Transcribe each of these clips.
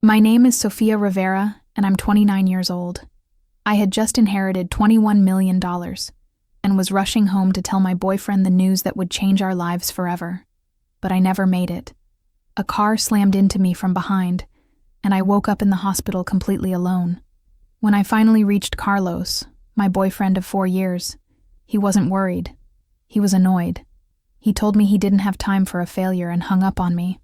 My name is Sofia Rivera, and I'm 29 years old. I had just inherited $21 million and was rushing home to tell my boyfriend the news that would change our lives forever. But I never made it. A car slammed into me from behind, and I woke up in the hospital completely alone. When I finally reached Carlos, my boyfriend of 4 years, he wasn't worried. He was annoyed. He told me he didn't have time for a failure and hung up on me.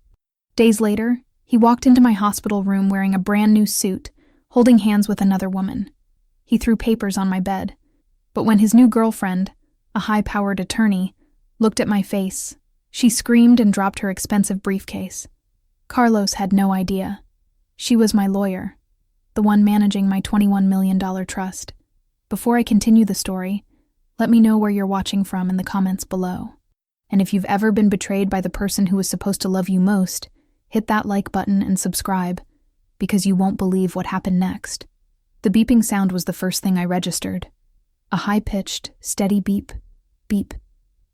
Days later, he walked into my hospital room wearing a brand new suit, holding hands with another woman. He threw papers on my bed. But when his new girlfriend, a high-powered attorney, looked at my face, she screamed and dropped her expensive briefcase. Carlos had no idea. She was my lawyer, the one managing my $21 million trust. Before I continue the story, let me know where you're watching from in the comments below. And if you've ever been betrayed by the person who was supposed to love you most, hit that like button and subscribe, because you won't believe what happened next. The beeping sound was the first thing I registered. A high-pitched, steady beep, beep,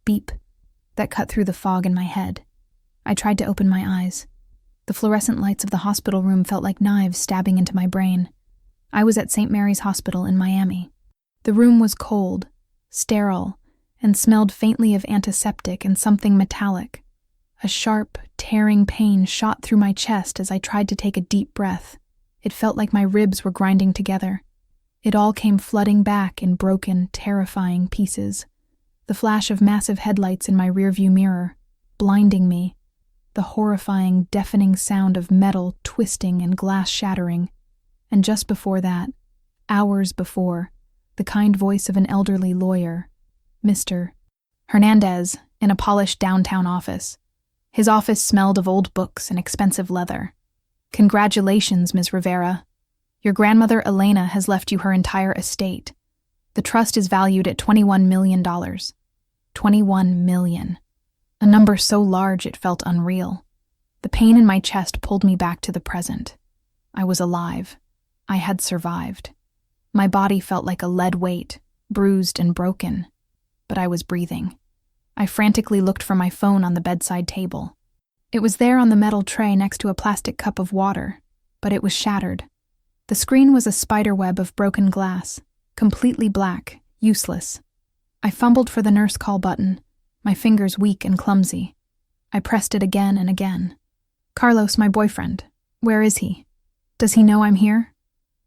beep, that cut through the fog in my head. I tried to open my eyes. The fluorescent lights of the hospital room felt like knives stabbing into my brain. I was at St. Mary's Hospital in Miami. The room was cold, sterile, and smelled faintly of antiseptic and something metallic. A sharp, tearing pain shot through my chest as I tried to take a deep breath. It felt like my ribs were grinding together. It all came flooding back in broken, terrifying pieces. The flash of massive headlights in my rearview mirror, blinding me. The horrifying, deafening sound of metal twisting and glass shattering. And just before that, hours before, the kind voice of an elderly lawyer, Mr. Hernandez, in a polished downtown office. His office smelled of old books and expensive leather. "Congratulations, Ms. Rivera. Your grandmother Elena has left you her entire estate. The trust is valued at $21 million. $21 million. A number so large it felt unreal. The pain in my chest pulled me back to the present. I was alive. I had survived. My body felt like a lead weight, bruised and broken. But I was breathing. I frantically looked for my phone on the bedside table. It was there on the metal tray next to a plastic cup of water, but it was shattered. The screen was a spiderweb of broken glass, completely black, useless. I fumbled for the nurse call button, my fingers weak and clumsy. I pressed it again and again. "Carlos, my boyfriend. Where is he? Does he know I'm here?"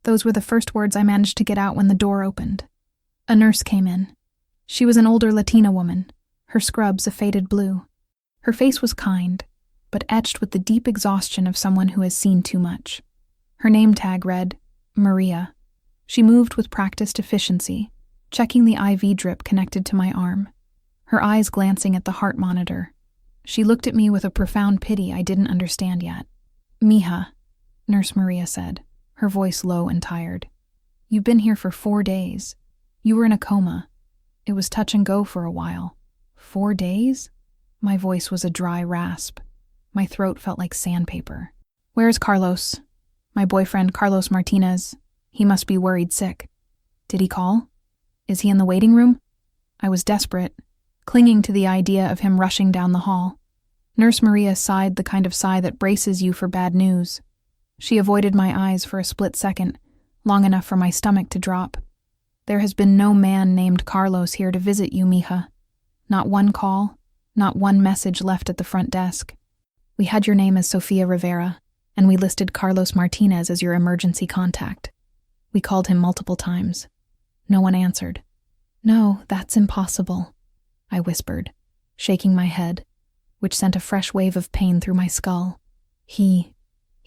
Those were the first words I managed to get out when the door opened. A nurse came in. She was an older Latina woman, her scrubs a faded blue. Her face was kind, but etched with the deep exhaustion of someone who has seen too much. Her name tag read, Maria. She moved with practiced efficiency, checking the IV drip connected to my arm, her eyes glancing at the heart monitor. She looked at me with a profound pity I didn't understand yet. "Mija," Nurse Maria said, her voice low and tired. "You've been here for 4 days. You were in a coma. It was touch and go for a while." 4 days? My voice was a dry rasp. My throat felt like sandpaper. "Where's Carlos? My boyfriend, Carlos Martinez. He must be worried sick. Did he call? Is he in the waiting room?" I was desperate, clinging to the idea of him rushing down the hall. Nurse Maria sighed the kind of sigh that braces you for bad news. She avoided my eyes for a split second, long enough for my stomach to drop. "There has been no man named Carlos here to visit you, mija. Not one call, not one message left at the front desk. We had your name as Sofia Rivera, and we listed Carlos Martinez as your emergency contact. We called him multiple times. No one answered." "No, that's impossible," I whispered, shaking my head, which sent a fresh wave of pain through my skull. He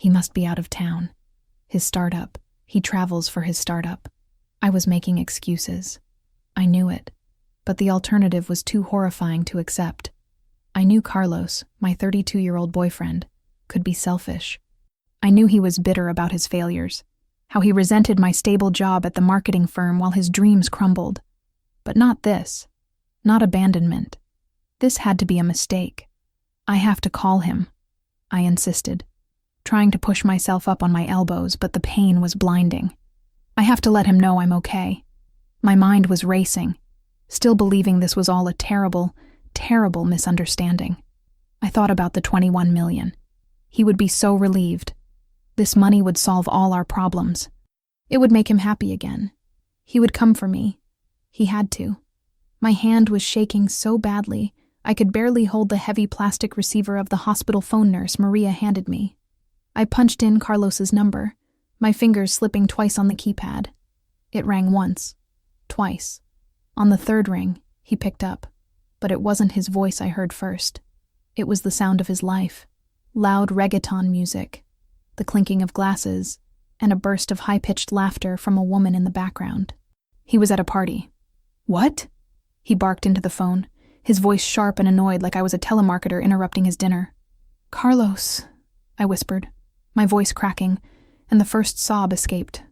must be out of town. His startup. He travels for his startup. I was making excuses. I knew it, but the alternative was too horrifying to accept. I knew Carlos, my 32-year-old boyfriend, could be selfish. I knew he was bitter about his failures, how he resented my stable job at the marketing firm while his dreams crumbled. But not this. Not abandonment. This had to be a mistake. "I have to call him," I insisted, trying to push myself up on my elbows, but the pain was blinding. "I have to let him know I'm okay." My mind was racing, still believing this was all a terrible, terrible misunderstanding. I thought about the $21 million. He would be so relieved. This money would solve all our problems. It would make him happy again. He would come for me. He had to. My hand was shaking so badly, I could barely hold the heavy plastic receiver of the hospital phone nurse Maria handed me. I punched in Carlos's number, my fingers slipping twice on the keypad. It rang once, twice. On the third ring, he picked up, but it wasn't his voice I heard first. It was the sound of his life, loud reggaeton music, the clinking of glasses, and a burst of high-pitched laughter from a woman in the background. He was at a party. "What?" He barked into the phone, his voice sharp and annoyed like I was a telemarketer interrupting his dinner. "Carlos," I whispered, my voice cracking, and the first sob escaped.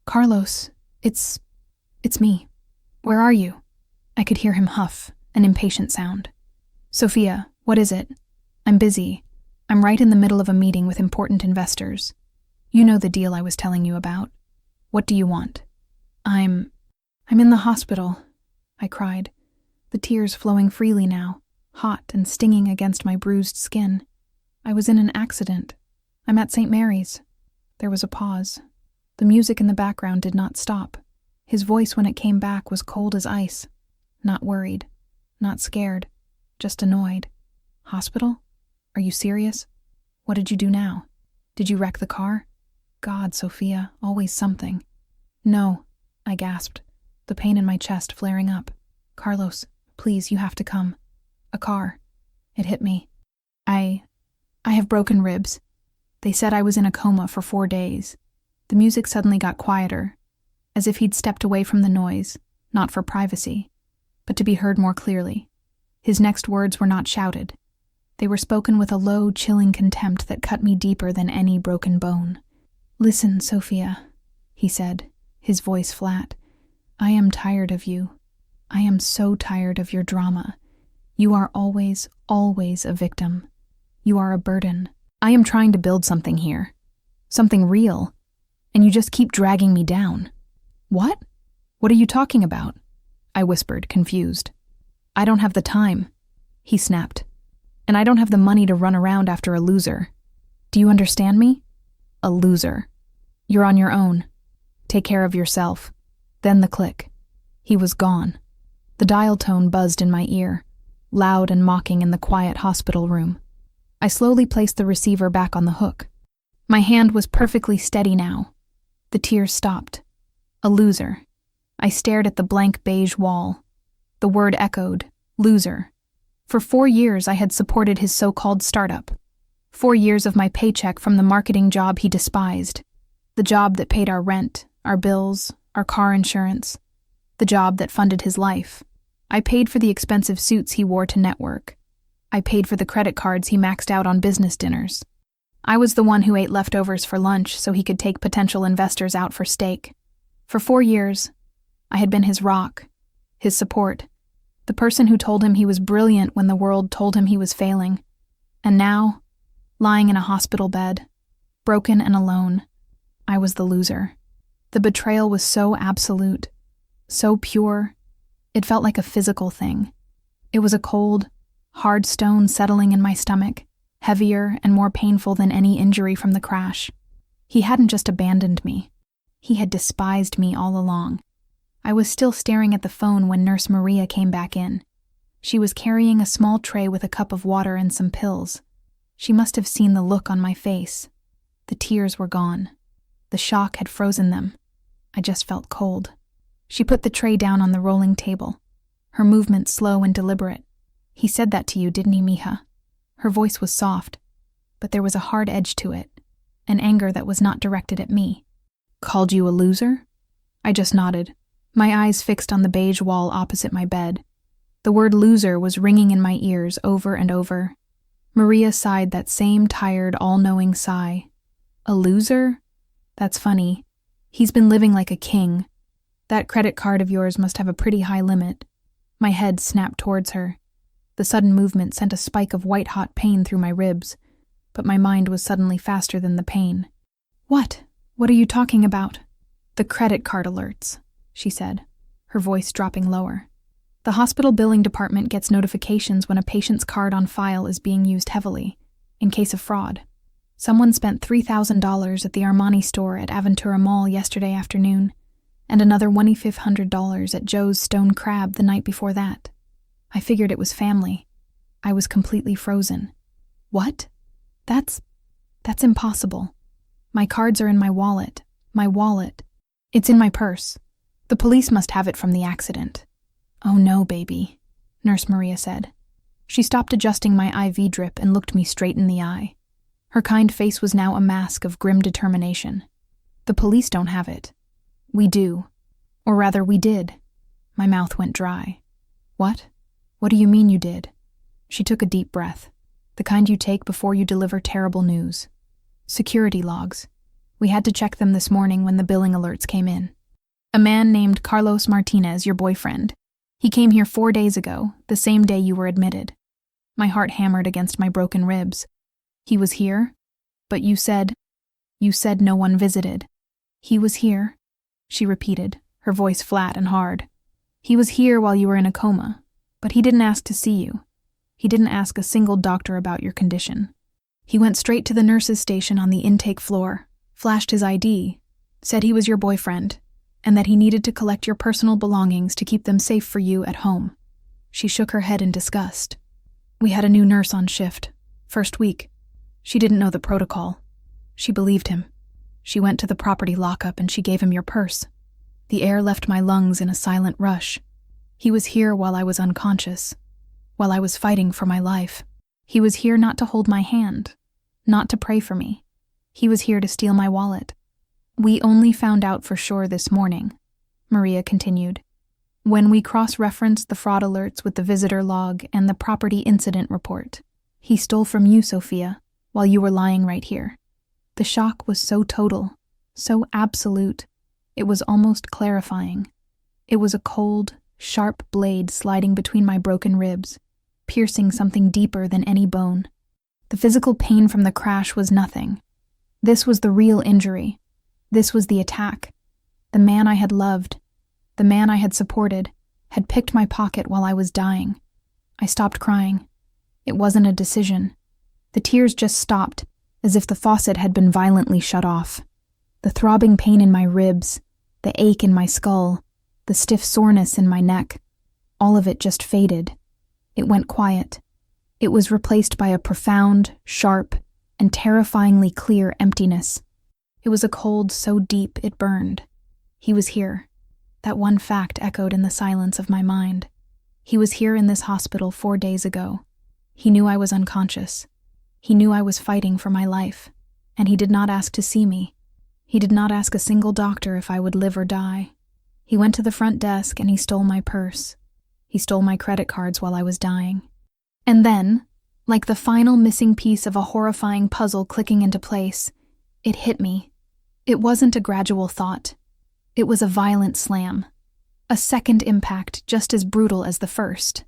"Carlos, it's me. Where are you?" I could hear him huff, an impatient sound. "Sophia, what is it?" "I'm busy. I'm right in the middle of a meeting with important investors. You know the deal I was telling you about. What do you want?" I'm in the hospital," I cried, the tears flowing freely now, hot and stinging against my bruised skin. "I was in an accident. I'm at St. Mary's." There was a pause. The music in the background did not stop. His voice when it came back was cold as ice. Not worried, not scared, just annoyed. "Hospital? Are you serious? What did you do now? Did you wreck the car? God, Sophia, always something." "No," I gasped, the pain in my chest flaring up. "Carlos, please, you have to come. A car. It hit me. I have broken ribs. They said I was in a coma for 4 days." The music suddenly got quieter, as if he'd stepped away from the noise, not for privacy, but to be heard more clearly. His next words were not shouted. They were spoken with a low, chilling contempt that cut me deeper than any broken bone. "Listen, Sophia," he said, his voice flat. "I am tired of you. I am so tired of your drama. You are always, always a victim. You are a burden. I am trying to build something here. Something real. And you just keep dragging me down." "What? What are you talking about?" I whispered, confused. "I don't have the time," he snapped. "And I don't have the money to run around after a loser. Do you understand me? A loser. You're on your own. Take care of yourself." Then the click. He was gone. The dial tone buzzed in my ear, loud and mocking in the quiet hospital room. I slowly placed the receiver back on the hook. My hand was perfectly steady now. The tears stopped. A loser. I stared at the blank beige wall. The word echoed, loser. For 4 years I had supported his so-called startup. 4 years of my paycheck from the marketing job he despised. The job that paid our rent, our bills, our car insurance. The job that funded his life. I paid for the expensive suits he wore to network. I paid for the credit cards he maxed out on business dinners. I was the one who ate leftovers for lunch so he could take potential investors out for steak. For 4 years, I had been his rock, his support, the person who told him he was brilliant when the world told him he was failing. And now, lying in a hospital bed, broken and alone, I was the loser. The betrayal was so absolute, so pure, it felt like a physical thing. It was a cold, hard stone settling in my stomach, heavier and more painful than any injury from the crash. He hadn't just abandoned me. He had despised me all along. I was still staring at the phone when Nurse Maria came back in. She was carrying a small tray with a cup of water and some pills. She must have seen the look on my face. The tears were gone. The shock had frozen them. I just felt cold. She put the tray down on the rolling table, her movement slow and deliberate. "He said that to you, didn't he, mija?" Her voice was soft, but there was a hard edge to it, an anger that was not directed at me. "Called you a loser?" I just nodded, my eyes fixed on the beige wall opposite my bed. The word loser was ringing in my ears over and over. Maria sighed that same tired, all-knowing sigh. "A loser? That's funny. He's been living like a king. That credit card of yours must have a pretty high limit." My head snapped towards her. The sudden movement sent a spike of white-hot pain through my ribs, but my mind was suddenly faster than the pain. "What? What are you talking about?" "The credit card alerts," she said, her voice dropping lower. "The hospital billing department gets notifications when a patient's card on file is being used heavily, in case of fraud. Someone spent $3,000 at the Armani store at Aventura Mall yesterday afternoon, and another $2,500 at Joe's Stone Crab the night before that. I figured it was family. I was completely frozen. What? That's impossible. My cards are in my wallet. My wallet. It's in my purse. The police must have it from the accident. Oh no, baby, Nurse Maria said. She stopped adjusting my IV drip and looked me straight in the eye. Her kind face was now a mask of grim determination. The police don't have it. We do. Or rather, we did. My mouth went dry. What? What do you mean you did? She took a deep breath, the kind you take before you deliver terrible news. Security logs. We had to check them this morning when the billing alerts came in. A man named Carlos Martinez, your boyfriend. He came here 4 days ago, the same day you were admitted. My heart hammered against my broken ribs. He was here? But you said no one visited. He was here, she repeated, her voice flat and hard. He was here while you were in a coma, but he didn't ask to see you. He didn't ask a single doctor about your condition. He went straight to the nurse's station on the intake floor, flashed his ID, said he was your boyfriend, and that he needed to collect your personal belongings to keep them safe for you at home. She shook her head in disgust. We had a new nurse on shift, first week. She didn't know the protocol. She believed him. She went to the property lockup and she gave him your purse. The air left my lungs in a silent rush. He was here while I was unconscious, while I was fighting for my life. He was here not to hold my hand, not to pray for me. He was here to steal my wallet. We only found out for sure this morning, Maria continued, when we cross-referenced the fraud alerts with the visitor log and the property incident report. He stole from you, Sophia, while you were lying right here. The shock was so total, so absolute, it was almost clarifying. It was a cold, sharp blade sliding between my broken ribs, piercing something deeper than any bone. The physical pain from the crash was nothing. This was the real injury. This was the attack. The man I had loved, the man I had supported, had picked my pocket while I was dying. I stopped crying. It wasn't a decision. The tears just stopped, as if the faucet had been violently shut off. The throbbing pain in my ribs, the ache in my skull, the stiff soreness in my neck, all of it just faded. It went quiet. It was replaced by a profound, sharp, and terrifyingly clear emptiness. It was a cold so deep it burned. He was here. That one fact echoed in the silence of my mind. He was here in this hospital 4 days ago. He knew I was unconscious. He knew I was fighting for my life, and he did not ask to see me. He did not ask a single doctor if I would live or die. He went to the front desk and he stole my purse. He stole my credit cards while I was dying. And then, like the final missing piece of a horrifying puzzle clicking into place, it hit me. It wasn't a gradual thought. It was a violent slam. A second impact just as brutal as the first.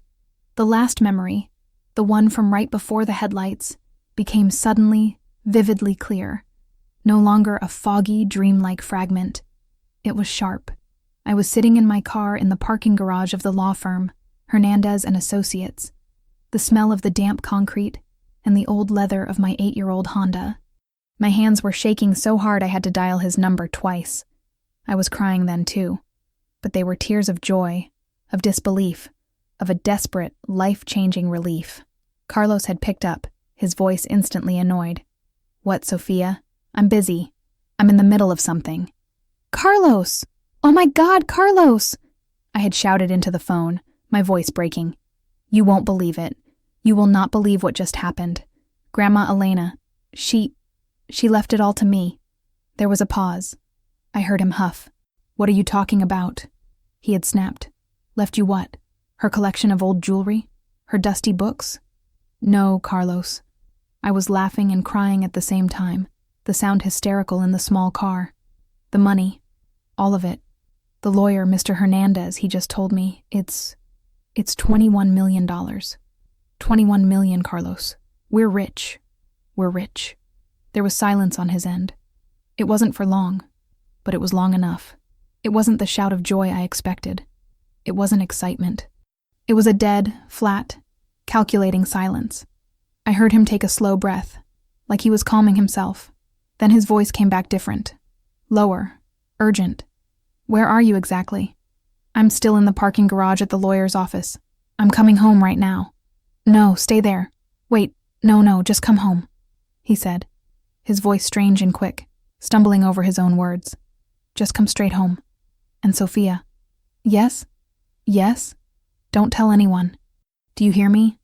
The last memory, the one from right before the headlights, became suddenly, vividly clear. No longer a foggy, dreamlike fragment. It was sharp. I was sitting in my car in the parking garage of the law firm, Hernandez and Associates. The smell of the damp concrete and the old leather of my 8-year-old Honda. My hands were shaking so hard I had to dial his number twice. I was crying then too, but they were tears of joy, of disbelief, of a desperate, life-changing relief. Carlos had picked up, his voice instantly annoyed. What, Sophia? I'm busy. I'm in the middle of something. Carlos! Oh my God, Carlos! I had shouted into the phone, my voice breaking. You won't believe it. You will not believe what just happened. Grandma Elena, she left it all to me. There was a pause. I heard him huff. What are you talking about? He had snapped. Left you what? Her collection of old jewelry? Her dusty books? No, Carlos. I was laughing and crying at the same time, the sound hysterical in the small car. The money. All of it. The lawyer, Mr. Hernandez, he just told me, it's $21 million. 21 million, Carlos. We're rich. We're rich. There was silence on his end. It wasn't for long, but it was long enough. It wasn't the shout of joy I expected. It wasn't excitement. It was a dead, flat, calculating silence. I heard him take a slow breath, like he was calming himself. Then his voice came back different. Lower. Urgent. Where are you exactly? I'm still in the parking garage at the lawyer's office. I'm coming home right now. No, stay there. Wait, no, just come home, he said, his voice strange and quick, stumbling over his own words. Just come straight home. And Sophia. Yes? Yes? Don't tell anyone. Do you hear me?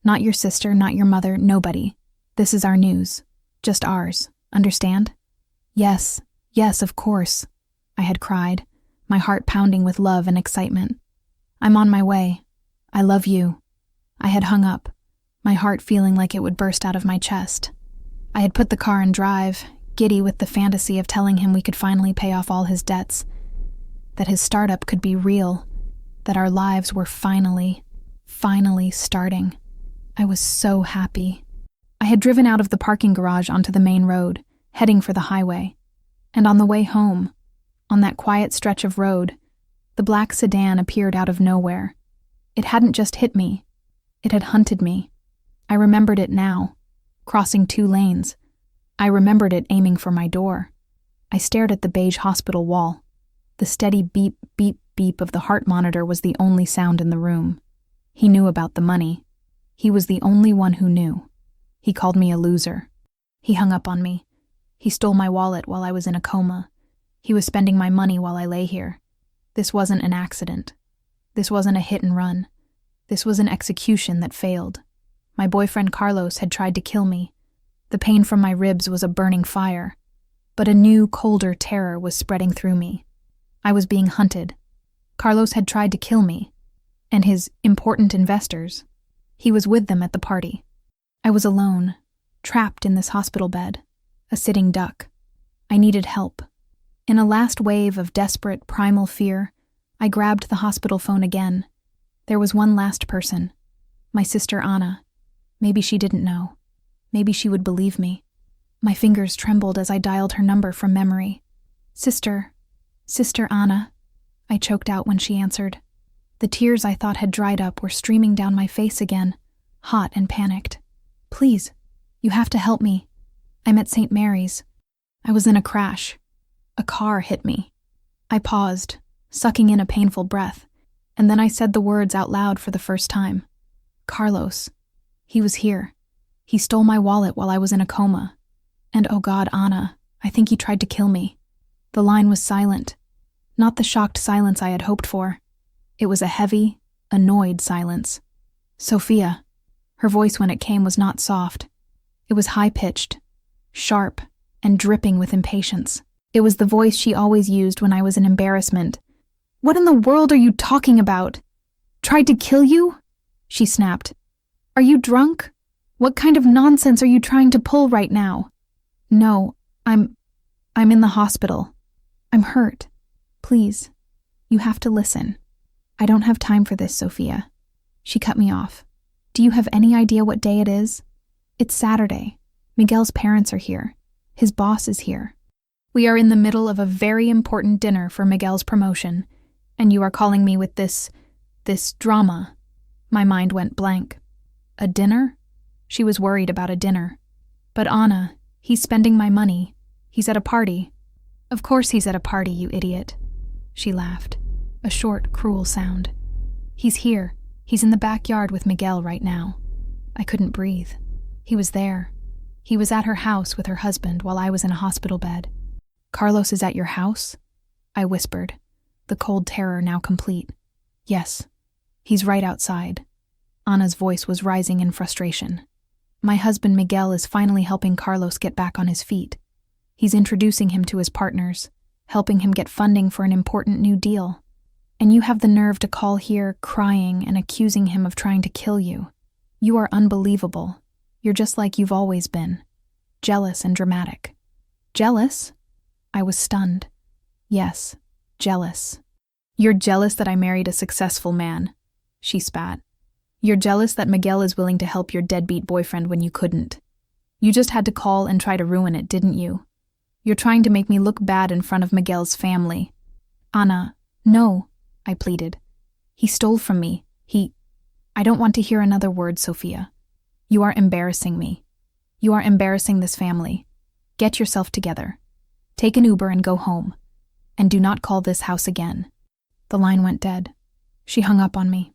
Not your sister, not your mother, nobody. This is our news. Just ours. Understand? Yes, of course, I had cried, my heart pounding with love and excitement. I'm on my way. I love you. I had hung up, my heart feeling like it would burst out of my chest. I had put the car in drive, giddy with the fantasy of telling him we could finally pay off all his debts, that his startup could be real, that our lives were finally starting. I was so happy. I had driven out of the parking garage onto the main road, heading for the highway. And on the way home, on that quiet stretch of road, the black sedan appeared out of nowhere. It hadn't just hit me. It had hunted me. I remembered it now, crossing 2 lanes. I remembered it aiming for my door. I stared at the beige hospital wall. The steady beep, beep, beep of the heart monitor was the only sound in the room. He knew about the money. He was the only one who knew. He called me a loser. He hung up on me. He stole my wallet while I was in a coma. He was spending my money while I lay here. This wasn't an accident. This wasn't a hit and run. This was an execution that failed. My boyfriend Carlos had tried to kill me. The pain from my ribs was a burning fire. But a new, colder terror was spreading through me. I was being hunted. Carlos had tried to kill me. And his important investors. He was with them at the party. I was alone, trapped in this hospital bed, a sitting duck. I needed help. In a last wave of desperate, primal fear, I grabbed the hospital phone again. There was one last person. My sister Anna. Maybe she didn't know. Maybe she would believe me. My fingers trembled as I dialed her number from memory. Sister Anna, I choked out when she answered. The tears I thought had dried up were streaming down my face again, hot and panicked. Please, you have to help me. I'm at St. Mary's. I was in a crash. A car hit me. I paused, sucking in a painful breath, and then I said the words out loud for the first time. Carlos. He was here. He stole my wallet while I was in a coma. And oh God, Anna, I think he tried to kill me. The line was silent. Not the shocked silence I had hoped for. It was a heavy, annoyed silence. Sophia. Her voice when it came was not soft. It was high-pitched, sharp, and dripping with impatience. It was the voice she always used when I was in embarrassment. What in the world are you talking about? Tried to kill you? She snapped. Are you drunk? What kind of nonsense are you trying to pull right now? No, I'm in the hospital. I'm hurt. Please, you have to listen. I don't have time for this, Sophia. She cut me off. Do you have any idea what day it is? It's Saturday. Miguel's parents are here. His boss is here. We are in the middle of a very important dinner for Miguel's promotion, and you are calling me with this drama. My mind went blank. A dinner? She was worried about a dinner. But Anna, he's spending my money. He's at a party. Of course he's at a party, you idiot. She laughed. A short, cruel sound. He's here. He's in the backyard with Miguel right now. I couldn't breathe. He was there. He was at her house with her husband while I was in a hospital bed. Carlos is at your house? I whispered, the cold terror now complete. Yes. He's right outside. Anna's voice was rising in frustration. My husband Miguel is finally helping Carlos get back on his feet. He's introducing him to his partners, helping him get funding for an important new deal. And you have the nerve to call here crying and accusing him of trying to kill you. You are unbelievable. You're just like you've always been. Jealous and dramatic. Jealous? I was stunned. Yes, jealous. You're jealous that I married a successful man, she spat. You're jealous that Miguel is willing to help your deadbeat boyfriend when you couldn't. You just had to call and try to ruin it, didn't you? You're trying to make me look bad in front of Miguel's family. Anna, no, I pleaded. He stole from me. I don't want to hear another word, Sophia. You are embarrassing me. You are embarrassing this family. Get yourself together. Take an Uber and go home. And do not call this house again." The line went dead. She hung up on me.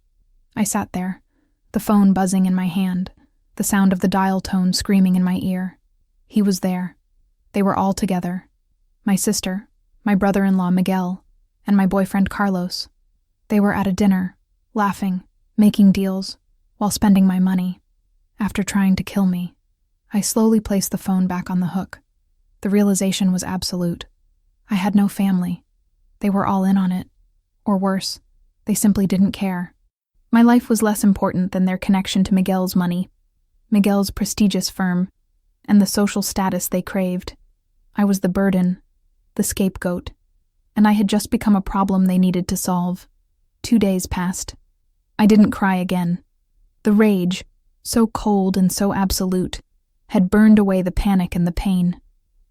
I sat there, the phone buzzing in my hand, the sound of the dial tone screaming in my ear. He was there. They were all together. My sister, my brother-in-law Miguel, and my boyfriend Carlos. They were at a dinner, laughing, making deals, while spending my money. After trying to kill me, I slowly placed the phone back on the hook. The realization was absolute. I had no family. They were all in on it. Or worse, they simply didn't care. My life was less important than their connection to Miguel's money, Miguel's prestigious firm, and the social status they craved. I was the burden, the scapegoat, and I had just become a problem they needed to solve. 2 days passed. I didn't cry again. The rage, so cold and so absolute, had burned away the panic and the pain.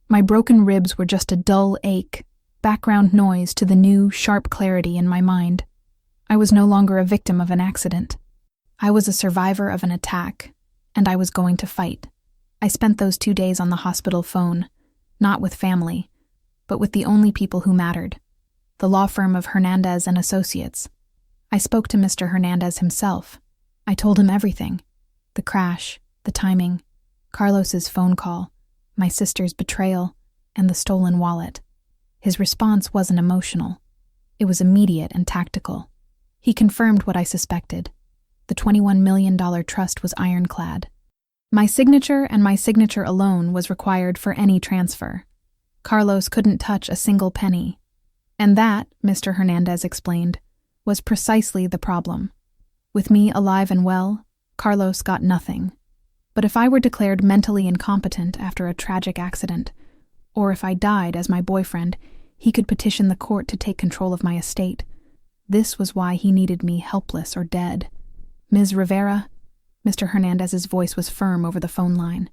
My broken ribs were just a dull ache, background noise to the new, sharp clarity in my mind. I was no longer a victim of an accident. I was a survivor of an attack, and I was going to fight. I spent those 2 days on the hospital phone, not with family, but with the only people who mattered, the law firm of Hernandez and Associates. I spoke to Mr. Hernandez himself. I told him everything: the crash, the timing, Carlos's phone call, my sister's betrayal, and the stolen wallet. His response wasn't emotional. It was immediate and tactical. He confirmed what I suspected. The $21 million trust was ironclad. My signature and my signature alone was required for any transfer. Carlos couldn't touch a single penny. And that, Mr. Hernandez explained, was precisely the problem. With me alive and well, Carlos got nothing. But if I were declared mentally incompetent after a tragic accident, or if I died as my boyfriend, he could petition the court to take control of my estate. This was why he needed me helpless or dead. "Ms. Rivera," Mr. Hernandez's voice was firm over the phone line,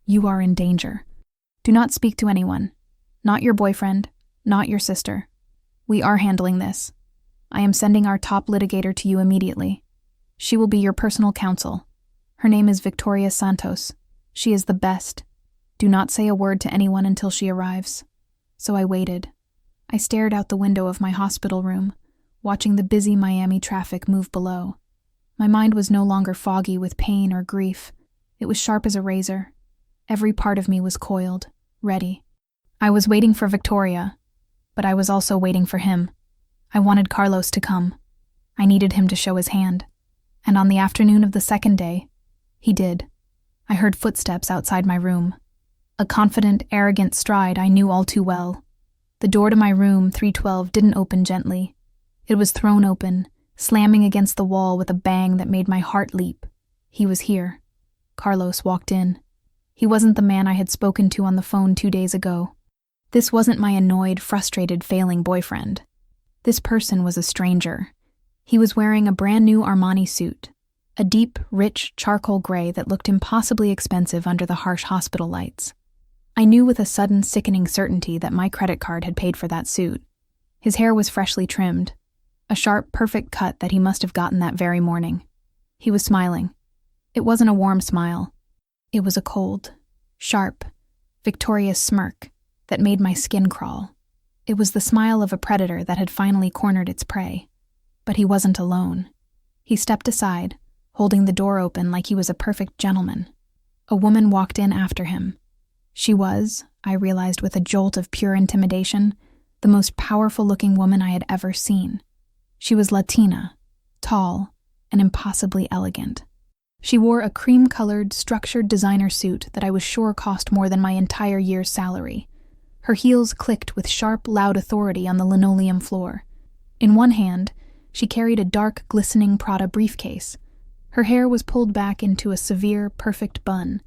"you are in danger. Do not speak to anyone. Not your boyfriend, not your sister. We are handling this. I am sending our top litigator to you immediately. She will be your personal counsel. Her name is Victoria Santos. She is the best. Do not say a word to anyone until she arrives." So I waited. I stared out the window of my hospital room, watching the busy Miami traffic move below. My mind was no longer foggy with pain or grief. It was sharp as a razor. Every part of me was coiled, ready. I was waiting for Victoria, but I was also waiting for him. I wanted Carlos to come. I needed him to show his hand. And on the afternoon of the second day, he did. I heard footsteps outside my room. A confident, arrogant stride I knew all too well. The door to my room, 312, didn't open gently. It was thrown open, slamming against the wall with a bang that made my heart leap. He was here. Carlos walked in. He wasn't the man I had spoken to on the phone 2 days ago. This wasn't my annoyed, frustrated, failing boyfriend. This person was a stranger. He was wearing a brand new Armani suit, a deep, rich charcoal gray that looked impossibly expensive under the harsh hospital lights. I knew with a sudden, sickening certainty that my credit card had paid for that suit. His hair was freshly trimmed, a sharp, perfect cut that he must have gotten that very morning. He was smiling. It wasn't a warm smile. It was a cold, sharp, victorious smirk that made my skin crawl. It was the smile of a predator that had finally cornered its prey. But he wasn't alone. He stepped aside, holding the door open like he was a perfect gentleman. A woman walked in after him. She was, I realized with a jolt of pure intimidation, the most powerful-looking woman I had ever seen. She was Latina, tall, and impossibly elegant. She wore a cream-colored, structured designer suit that I was sure cost more than my entire year's salary. Her heels clicked with sharp, loud authority on the linoleum floor. In one hand, she carried a dark, glistening Prada briefcase. Her hair was pulled back into a severe, perfect bun,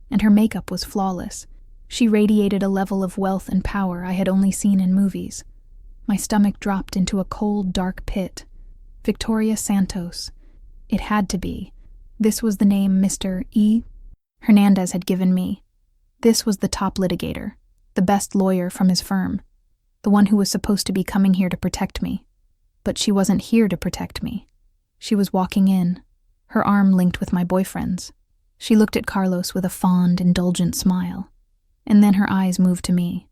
and her makeup was flawless. She radiated a level of wealth and power I had only seen in movies. My stomach dropped into a cold, dark pit. Victoria Santos. It had to be. This was the name Mr. E. Hernandez had given me. This was the top litigator, the best lawyer from his firm, the one who was supposed to be coming here to protect me. But she wasn't here to protect me. She was walking in, her arm linked with my boyfriend's. She looked at Carlos with a fond, indulgent smile, and then her eyes moved to me.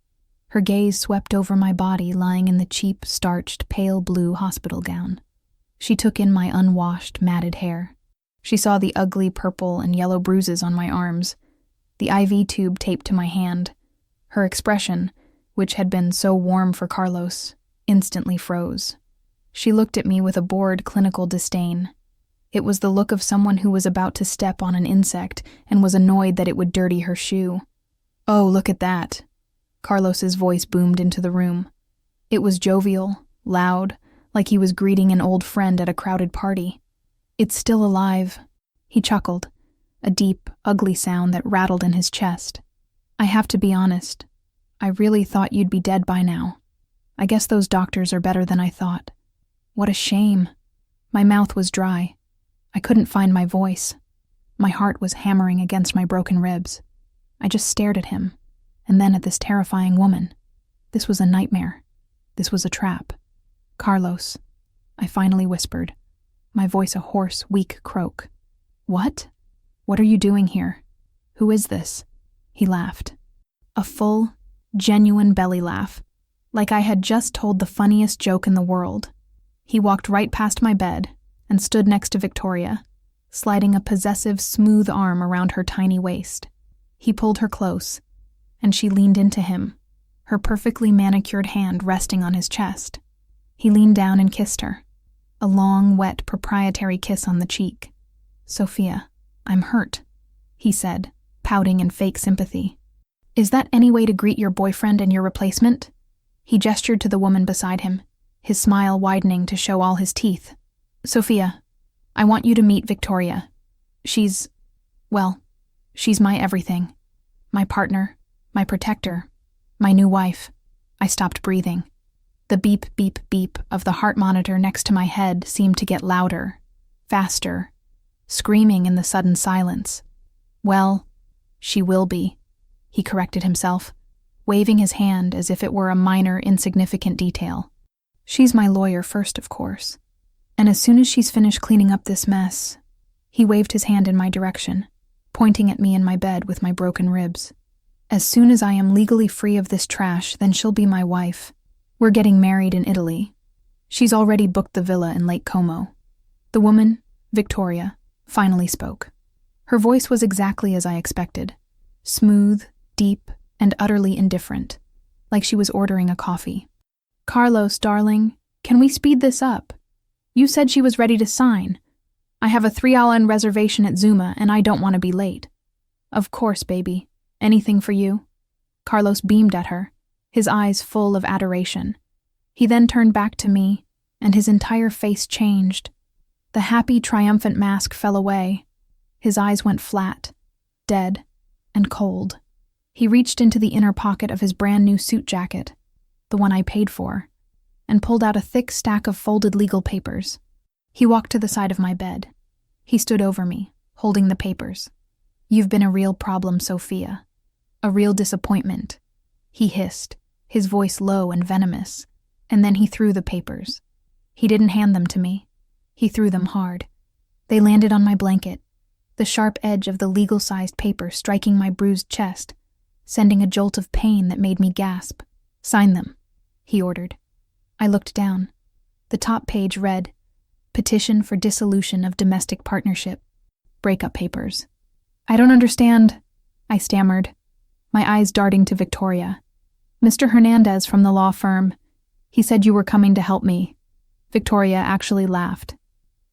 Her gaze swept over my body lying in the cheap, starched, pale blue hospital gown. She took in my unwashed, matted hair. She saw the ugly purple and yellow bruises on my arms, the IV tube taped to my hand. Her expression, which had been so warm for Carlos, instantly froze. She looked at me with a bored, clinical disdain. It was the look of someone who was about to step on an insect and was annoyed that it would dirty her shoe. "Oh, look at that." Carlos's voice boomed into the room. It was jovial, loud, like he was greeting an old friend at a crowded party. "It's still alive," he chuckled, a deep, ugly sound that rattled in his chest. "I have to be honest. I really thought you'd be dead by now. I guess those doctors are better than I thought. What a shame." My mouth was dry. I couldn't find my voice. My heart was hammering against my broken ribs. I just stared at him, and then at this terrifying woman. This was a nightmare. This was a trap. "Carlos," I finally whispered, my voice a hoarse, weak croak. "What? What are you doing here? Who is this?" He laughed. A full, genuine belly laugh, like I had just told the funniest joke in the world. He walked right past my bed and stood next to Victoria, sliding a possessive, smooth arm around her tiny waist. He pulled her close, and she leaned into him, her perfectly manicured hand resting on his chest. He leaned down and kissed her, a long, wet, proprietary kiss on the cheek. "Sophia, I'm hurt," he said, pouting in fake sympathy. "Is that any way to greet your boyfriend and your replacement?" He gestured to the woman beside him, his smile widening to show all his teeth. "Sophia, I want you to meet Victoria. She's my everything. My partner, my protector, my new wife." I stopped breathing. The beep, beep, beep of the heart monitor next to my head seemed to get louder, faster, screaming in the sudden silence. "Well, she will be," he corrected himself, waving his hand as if it were a minor, insignificant detail. "She's my lawyer first, of course. And as soon as she's finished cleaning up this mess," he waved his hand in my direction, pointing at me in my bed with my broken ribs. "As soon as I am legally free of this trash, then she'll be my wife. We're getting married in Italy. She's already booked the villa in Lake Como." The woman, Victoria, finally spoke. Her voice was exactly as I expected, smooth, deep, and utterly indifferent, like she was ordering a coffee. "Carlos, darling, can we speed this up? You said she was ready to sign. I have a 3-hour reservation at Zuma, and I don't want to be late." "Of course, baby. Anything for you?" Carlos beamed at her, his eyes full of adoration. He then turned back to me, and his entire face changed. The happy, triumphant mask fell away. His eyes went flat, dead, and cold. He reached into the inner pocket of his brand-new suit jacket, the one I paid for, and pulled out a thick stack of folded legal papers. He walked to the side of my bed. He stood over me, holding the papers. "You've been a real problem, Sophia. A real disappointment," he hissed, his voice low and venomous, and then he threw the papers. He didn't hand them to me. He threw them hard. They landed on my blanket, the sharp edge of the legal-sized paper striking my bruised chest, sending a jolt of pain that made me gasp. "Sign them," he ordered. I looked down. The top page read, "Petition for dissolution of domestic partnership. Breakup papers." "I don't understand," I stammered, my eyes darting to Victoria. "Mr. Hernandez from the law firm. He said you were coming to help me." Victoria actually laughed.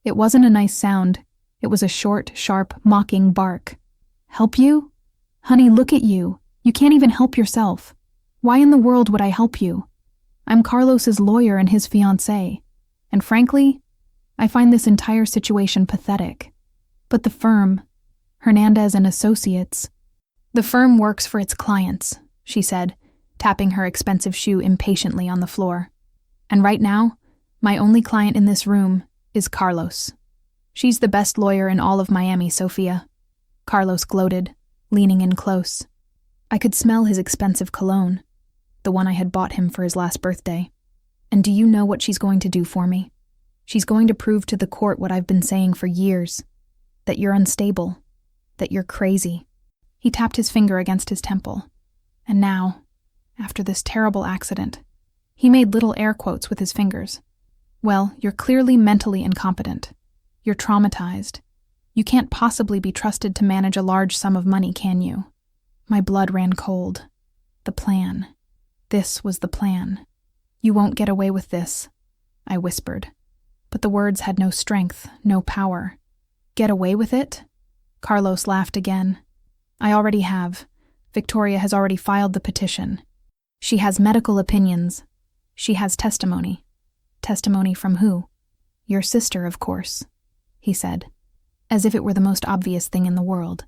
It wasn't a nice sound. It was a short, sharp, mocking bark. "Help you? Honey, look at you. You can't even help yourself. Why in the world would I help you? I'm Carlos's lawyer and his fiancée, and frankly, I find this entire situation pathetic. But the firm, Hernandez and Associates, the firm works for its clients," she said, tapping her expensive shoe impatiently on the floor. "And right now, my only client in this room is Carlos. She's the best lawyer in all of Miami, Sophia." Carlos gloated, leaning in close. I could smell his expensive cologne, the one I had bought him for his last birthday. "And do you know what she's going to do for me? She's going to prove to the court what I've been saying for years, that you're unstable, That you're crazy. He tapped his finger against his temple. And now, after this terrible accident, he made little air quotes with his fingers. Well, you're clearly mentally incompetent. You're traumatized. You can't possibly be trusted to manage a large sum of money, can you? My blood ran cold. The plan. This was the plan. You won't get away with this, I whispered. But the words had no strength, no power. Get away with it? Carlos laughed again. I already have. Victoria has already filed the petition. She has medical opinions. She has testimony. Testimony from who? Your sister, of course, he said, as if it were the most obvious thing in the world.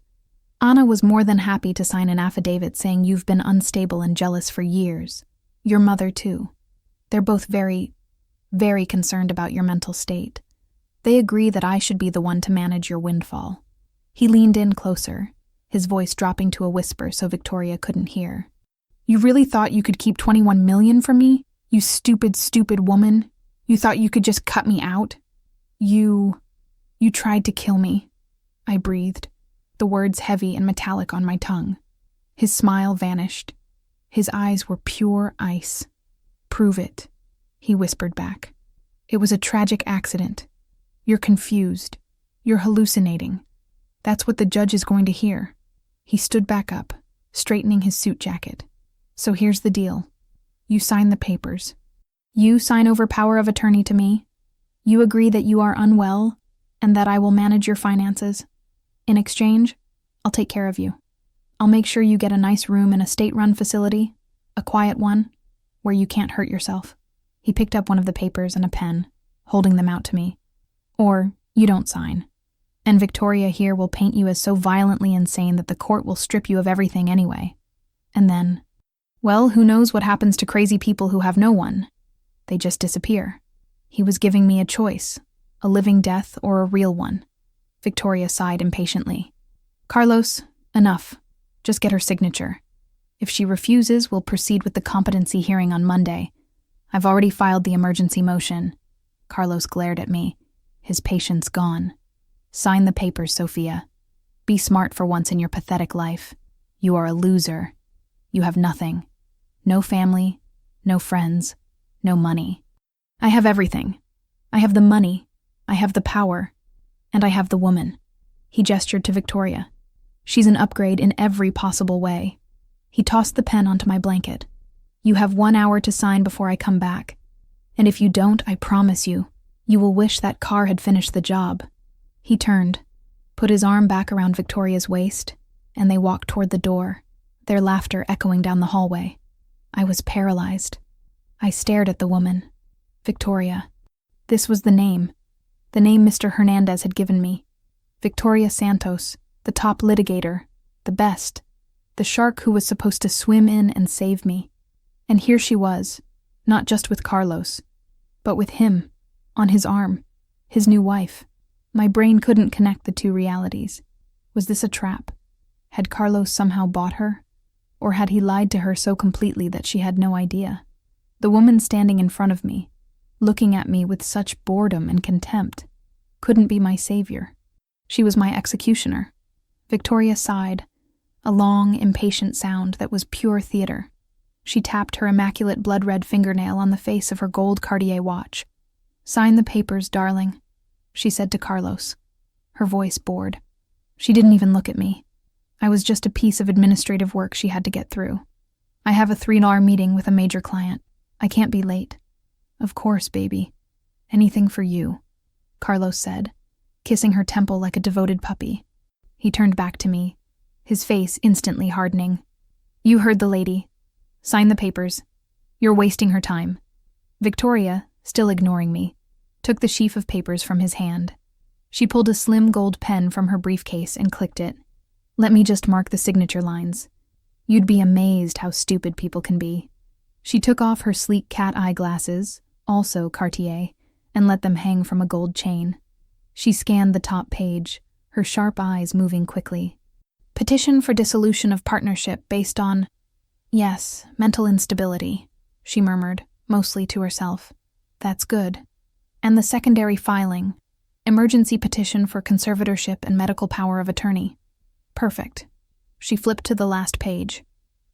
Anna was more than happy to sign an affidavit saying you've been unstable and jealous for years. Your mother, too. They're both very, very concerned about your mental state. They agree that I should be the one to manage your windfall. He leaned in closer, his voice dropping to a whisper so Victoria couldn't hear. You really thought you could keep 21 million from me? You stupid, stupid woman. You thought you could just cut me out? You tried to kill me. I breathed, the words heavy and metallic on my tongue. His smile vanished. His eyes were pure ice. Prove it, he whispered back. It was a tragic accident. You're confused. You're hallucinating. That's what the judge is going to hear. He stood back up, straightening his suit jacket. So here's the deal. You sign the papers. You sign over power of attorney to me. You agree that you are unwell and that I will manage your finances. In exchange, I'll take care of you. I'll make sure you get a nice room in a state-run facility, a quiet one, where you can't hurt yourself. He picked up one of the papers and a pen, holding them out to me. Or you don't sign. And Victoria here will paint you as so violently insane that the court will strip you of everything anyway. And then, well, who knows what happens to crazy people who have no one? They just disappear. He was giving me a choice, a living death or a real one. Victoria sighed impatiently. Carlos, enough. Just get her signature. If she refuses, we'll proceed with the competency hearing on Monday. I've already filed the emergency motion. Carlos glared at me, his patience gone. Sign the papers, Sophia. Be smart for once in your pathetic life. You are a loser. You have nothing. No family, no friends, no money. I have everything. I have the money. I have the power. And I have the woman. He gestured to Victoria. She's an upgrade in every possible way. He tossed the pen onto my blanket. You have 1 hour to sign before I come back. And if you don't, I promise you, you will wish that car had finished the job. He turned, put his arm back around Victoria's waist, and they walked toward the door, their laughter echoing down the hallway. I was paralyzed. I stared at the woman. Victoria. This was the name Mr. Hernandez had given me. Victoria Santos, the top litigator, the best, the shark who was supposed to swim in and save me. And here she was, not just with Carlos, but with him, on his arm, his new wife. My brain couldn't connect the two realities. Was this a trap? Had Carlos somehow bought her? Or had he lied to her so completely that she had no idea? The woman standing in front of me, looking at me with such boredom and contempt, couldn't be my savior. She was my executioner. Victoria sighed, a long, impatient sound that was pure theater. She tapped her immaculate blood-red fingernail on the face of her gold Cartier watch. Sign the papers, darling, she said to Carlos, her voice bored. She didn't even look at me. I was just a piece of administrative work she had to get through. I have a $3 meeting with a major client. I can't be late. Of course, baby. Anything for you, Carlos said, kissing her temple like a devoted puppy. He turned back to me, his face instantly hardening. You heard the lady. Sign the papers. You're wasting her time. Victoria, still ignoring me, took the sheaf of papers from his hand. She pulled a slim gold pen from her briefcase and clicked it. Let me just mark the signature lines. You'd be amazed how stupid people can be. She took off her sleek cat eye glasses, also Cartier, and let them hang from a gold chain. She scanned the top page, her sharp eyes moving quickly. Petition for dissolution of partnership based on, yes, mental instability, she murmured, mostly to herself. That's good. And the secondary filing, emergency petition for conservatorship and medical power of attorney. Perfect. She flipped to the last page.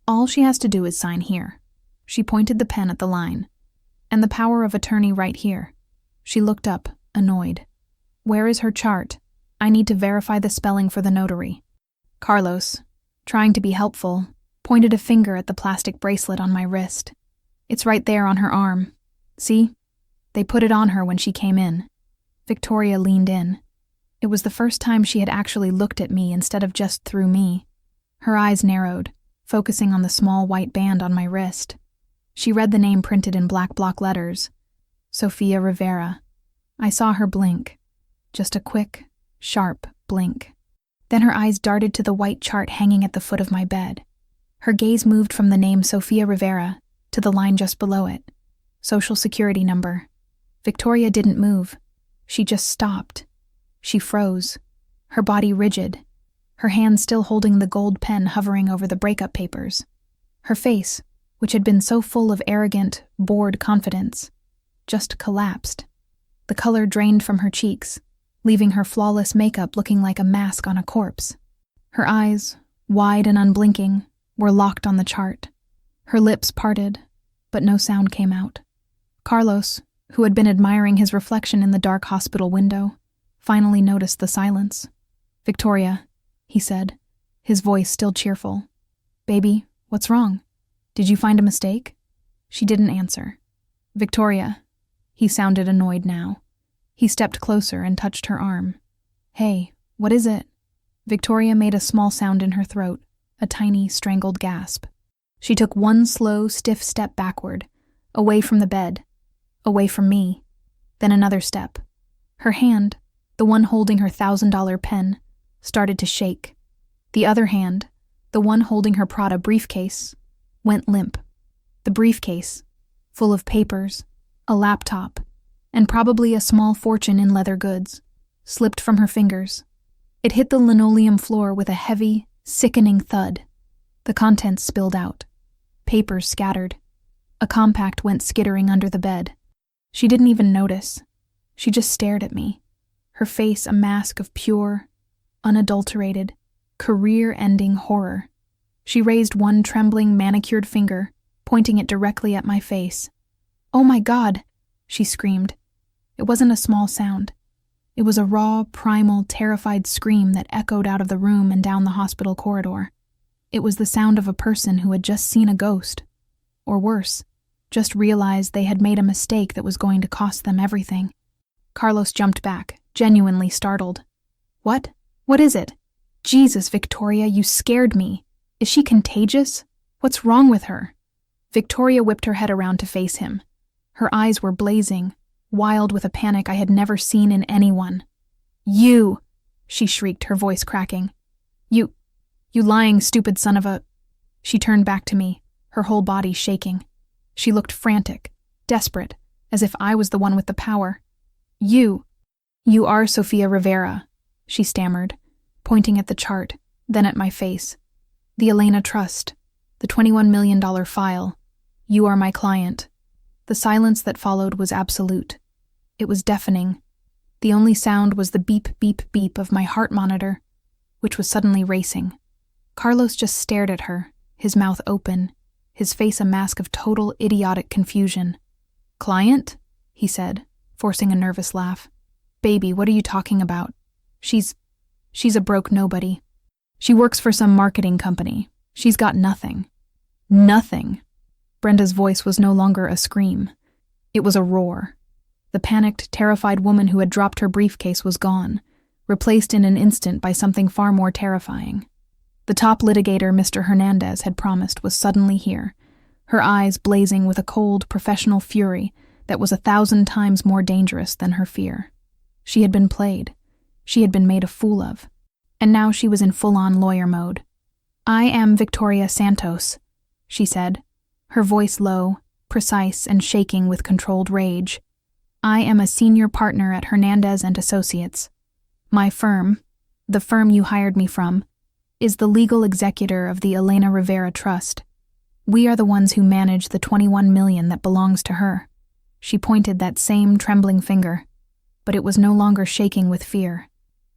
All she has to do is sign here. She pointed the pen at the line. And the power of attorney right here. She looked up, annoyed. Where is her chart? I need to verify the spelling for the notary. Carlos, trying to be helpful, pointed a finger at the plastic bracelet on my wrist. It's right there on her arm. See? They put it on her when she came in. Victoria leaned in. It was the first time she had actually looked at me instead of just through me. Her eyes narrowed, focusing on the small white band on my wrist. She read the name printed in black block letters. Sofia Rivera. I saw her blink. Just a quick, sharp blink. Then her eyes darted to the white chart hanging at the foot of my bed. Her gaze moved from the name Sofia Rivera to the line just below it. Social Security number. Victoria didn't move. She just stopped. She froze, her body rigid, her hand still holding the gold pen hovering over the breakup papers. Her face, which had been so full of arrogant, bored confidence, just collapsed. The color drained from her cheeks, leaving her flawless makeup looking like a mask on a corpse. Her eyes, wide and unblinking, were locked on the chart. Her lips parted, but no sound came out. Carlos, who had been admiring his reflection in the dark hospital window, finally noticed the silence. Victoria, he said, his voice still cheerful. Baby, what's wrong? Did you find a mistake? She didn't answer. Victoria, he sounded annoyed now. He stepped closer and touched her arm. Hey, what is it? Victoria made a small sound in her throat, a tiny, strangled gasp. She took one slow, stiff step backward, away from the bed, away from me, then another step. Her hand, the one holding her $1,000 pen, started to shake. The other hand, the one holding her Prada briefcase, went limp. The briefcase, full of papers, a laptop, and probably a small fortune in leather goods, slipped from her fingers. It hit the linoleum floor with a heavy, sickening thud. The contents spilled out. Papers scattered. A compact went skittering under the bed. She didn't even notice. She just stared at me, her face a mask of pure, unadulterated, career-ending horror. She raised one trembling, manicured finger, pointing it directly at my face. "Oh my God!" she screamed. It wasn't a small sound. It was a raw, primal, terrified scream that echoed out of the room and down the hospital corridor. It was the sound of a person who had just seen a ghost. Or worse, just realized they had made a mistake that was going to cost them everything. Carlos jumped back, genuinely startled. What? What is it? Jesus, Victoria, you scared me. Is she contagious? What's wrong with her? Victoria whipped her head around to face him. Her eyes were blazing, wild with a panic I had never seen in anyone. You! She shrieked, her voice cracking. You lying, stupid son of a... She turned back to me, her whole body shaking. She looked frantic, desperate, as if I was the one with the power. You are Sofia Rivera, she stammered, pointing at the chart, then at my face. The Elena Trust, the $21 million file. You are my client. The silence that followed was absolute. It was deafening. The only sound was the beep, beep, beep of my heart monitor, which was suddenly racing. Carlos just stared at her, his mouth open, his face a mask of total idiotic confusion. Client? He said, forcing a nervous laugh. Baby, what are you talking about? She's a broke nobody. She works for some marketing company. She's got nothing. Nothing. Brenda's voice was no longer a scream. It was a roar. The panicked, terrified woman who had dropped her briefcase was gone, replaced in an instant by something far more terrifying. The top litigator Mr. Hernandez had promised was suddenly here, her eyes blazing with a cold, professional fury that was 1,000 times more dangerous than her fear. She had been played. She had been made a fool of. And now she was in full-on lawyer mode. I am Victoria Santos, she said, her voice low, precise, and shaking with controlled rage. I am a senior partner at Hernandez and Associates. My firm, the firm you hired me from, is the legal executor of the Elena Rivera Trust. We are the ones who manage the $21 million that belongs to her. She pointed that same trembling finger, but it was no longer shaking with fear.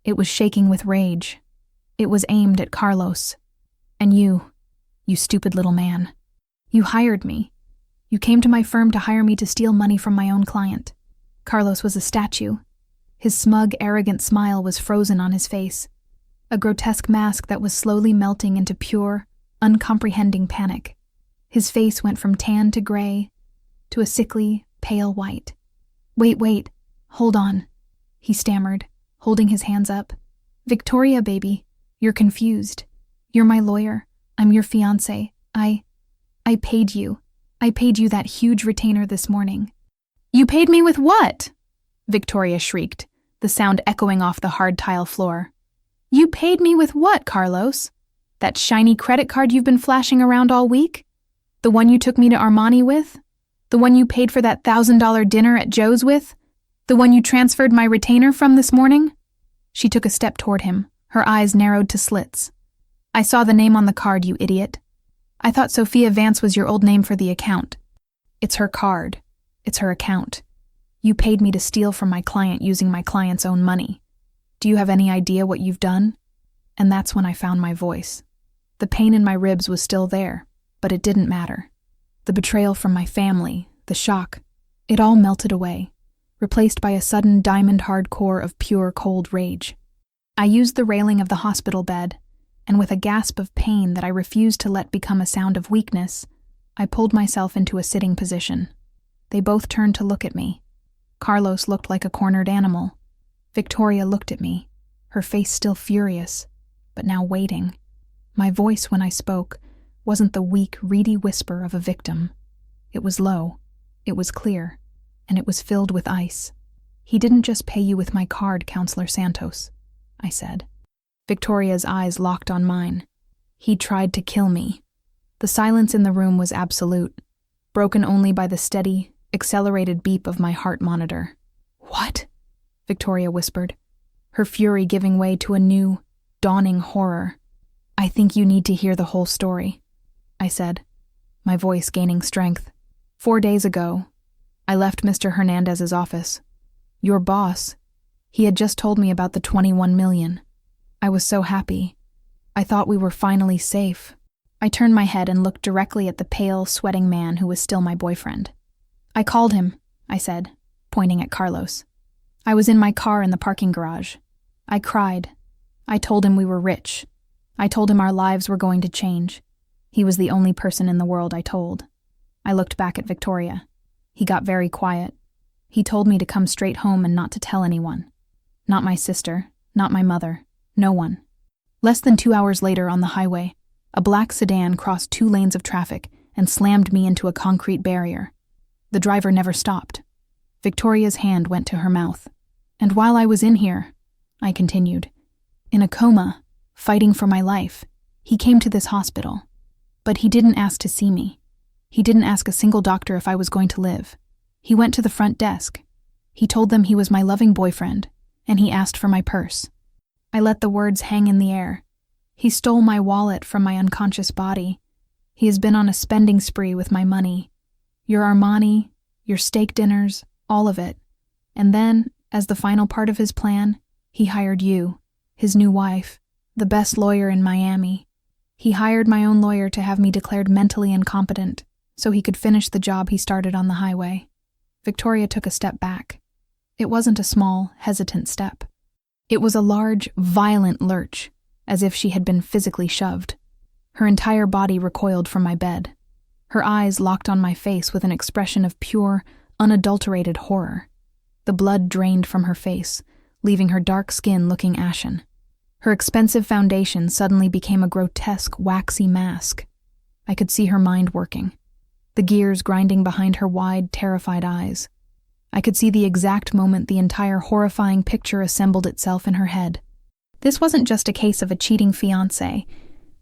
It was shaking with rage. It was aimed at Carlos. And you stupid little man. You hired me. You came to my firm to hire me to steal money from my own client. Carlos was a statue. His smug, arrogant smile was frozen on his face, a grotesque mask that was slowly melting into pure, uncomprehending panic. His face went from tan to gray, to a sickly, pale white. Wait, hold on, he stammered, holding his hands up. Victoria, baby, you're confused. You're my lawyer. I'm your fiancée. I paid you. I paid you that huge retainer this morning. You paid me with what? Victoria shrieked, the sound echoing off the hard tile floor. You paid me with what, Carlos? That shiny credit card you've been flashing around all week? The one you took me to Armani with? The one you paid for that $1,000 dinner at Joe's with? The one you transferred my retainer from this morning? She took a step toward him, her eyes narrowed to slits. I saw the name on the card, you idiot. I thought Sophia Vance was your old name for the account. It's her card. It's her account. You paid me to steal from my client using my client's own money. Do you have any idea what you've done? And that's when I found my voice. The pain in my ribs was still there, but it didn't matter. The betrayal from my family, the shock, it all melted away, replaced by a sudden diamond-hard core of pure cold rage. I used the railing of the hospital bed, and with a gasp of pain that I refused to let become a sound of weakness, I pulled myself into a sitting position. They both turned to look at me. Carlos looked like a cornered animal. Victoria looked at me, her face still furious, but now waiting. My voice, when I spoke, wasn't the weak, reedy whisper of a victim. It was low, it was clear, and it was filled with ice. He didn't just pay you with my card, Counselor Santos, I said. Victoria's eyes locked on mine. He tried to kill me. The silence in the room was absolute, broken only by the steady, accelerated beep of my heart monitor. What? Victoria whispered, her fury giving way to a new, dawning horror. I think you need to hear the whole story, I said, my voice gaining strength. 4 days ago, I left Mr. Hernandez's office. Your boss, he had just told me about the 21 million. I was so happy. I thought we were finally safe. I turned my head and looked directly at the pale, sweating man who was still my boyfriend. I called him, I said, pointing at Carlos. I was in my car in the parking garage. I cried. I told him we were rich. I told him our lives were going to change. He was the only person in the world I told. I looked back at Victoria. He got very quiet. He told me to come straight home and not to tell anyone. Not my sister, not my mother, no one. Less than 2 hours later on the highway, a black sedan crossed 2 lanes of traffic and slammed me into a concrete barrier. The driver never stopped. Victoria's hand went to her mouth. And while I was in here, I continued, in a coma, fighting for my life, he came to this hospital. But he didn't ask to see me. He didn't ask a single doctor if I was going to live. He went to the front desk. He told them he was my loving boyfriend, and he asked for my purse. I let the words hang in the air. He stole my wallet from my unconscious body. He has been on a spending spree with my money. Your Armani, your steak dinners, all of it. And then, as the final part of his plan, he hired you, his new wife, the best lawyer in Miami. He hired my own lawyer to have me declared mentally incompetent, so he could finish the job he started on the highway. Victoria took a step back. It wasn't a small, hesitant step. It was a large, violent lurch, as if she had been physically shoved. Her entire body recoiled from my bed. Her eyes locked on my face with an expression of pure, unadulterated horror. The blood drained from her face, leaving her dark skin looking ashen. Her expensive foundation suddenly became a grotesque, waxy mask. I could see her mind working, the gears grinding behind her wide, terrified eyes. I could see the exact moment the entire horrifying picture assembled itself in her head. This wasn't just a case of a cheating fiancé.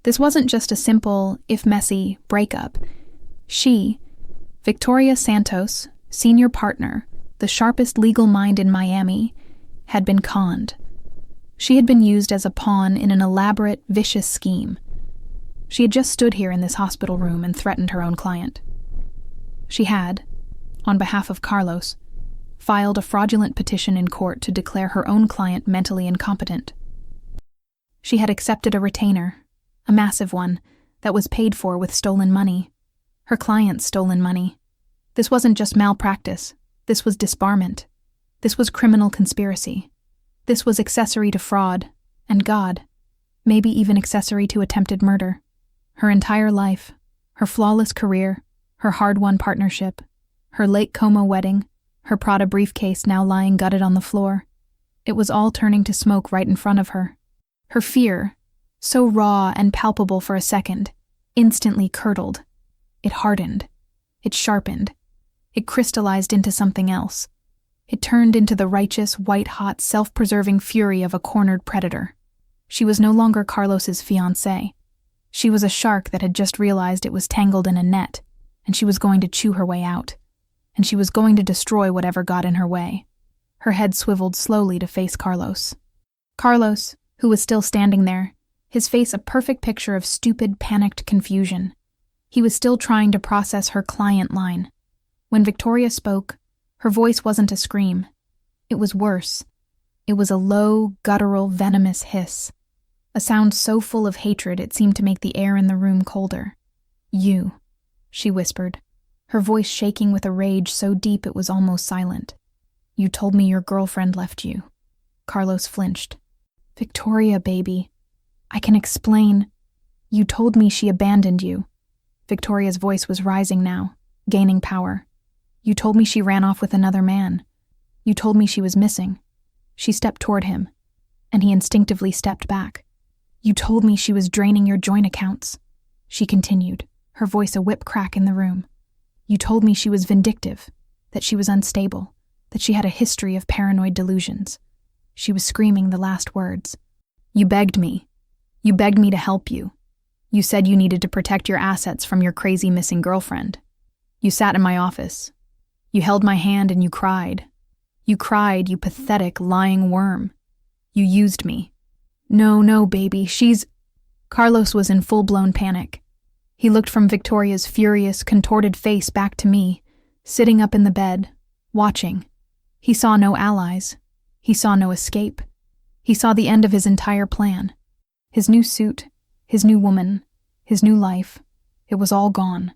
This wasn't just a simple, if messy, breakup. She, Victoria Santos, senior partner, the sharpest legal mind in Miami, had been conned. She had been used as a pawn in an elaborate, vicious scheme. She had just stood here in this hospital room and threatened her own client. She had, on behalf of Carlos, filed a fraudulent petition in court to declare her own client mentally incompetent. She had accepted a retainer, a massive one, that was paid for with stolen money. Her client's stolen money. This wasn't just malpractice. This was disbarment. This was criminal conspiracy. This was accessory to fraud, and God, maybe even accessory to attempted murder. Her entire life, her flawless career, her hard-won partnership, her Lake Como wedding, her Prada briefcase now lying gutted on the floor. It was all turning to smoke right in front of her. Her fear, so raw and palpable for a second, instantly curdled. It hardened. It sharpened. It crystallized into something else. It turned into the righteous, white-hot, self-preserving fury of a cornered predator. She was no longer Carlos's fiancée. She was a shark that had just realized it was tangled in a net, and she was going to chew her way out. And she was going to destroy whatever got in her way. Her head swiveled slowly to face Carlos. Carlos, who was still standing there, his face a perfect picture of stupid, panicked confusion. He was still trying to process her client line. When Victoria spoke, her voice wasn't a scream. It was worse. It was a low, guttural, venomous hiss. A sound so full of hatred it seemed to make the air in the room colder. "You," she whispered, her voice shaking with a rage so deep it was almost silent. "You told me your girlfriend left you." Carlos flinched. "Victoria, baby. I can explain. You told me she abandoned you." Victoria's voice was rising now, gaining power. "You told me she ran off with another man. You told me she was missing." She stepped toward him, and he instinctively stepped back. "You told me she was draining your joint accounts," she continued, her voice a whip crack in the room. "You told me she was vindictive, that she was unstable, that she had a history of paranoid delusions." She was screaming the last words. "You begged me. You begged me to help you. You said you needed to protect your assets from your crazy missing girlfriend. You sat in my office. You held my hand and you cried. You cried, you pathetic, lying worm. You used me. No, baby, she's..." Carlos was in full-blown panic. He looked from Victoria's furious, contorted face back to me, sitting up in the bed, watching. He saw no allies. He saw no escape. He saw the end of his entire plan. His new suit, his new woman, his new life, it was all gone.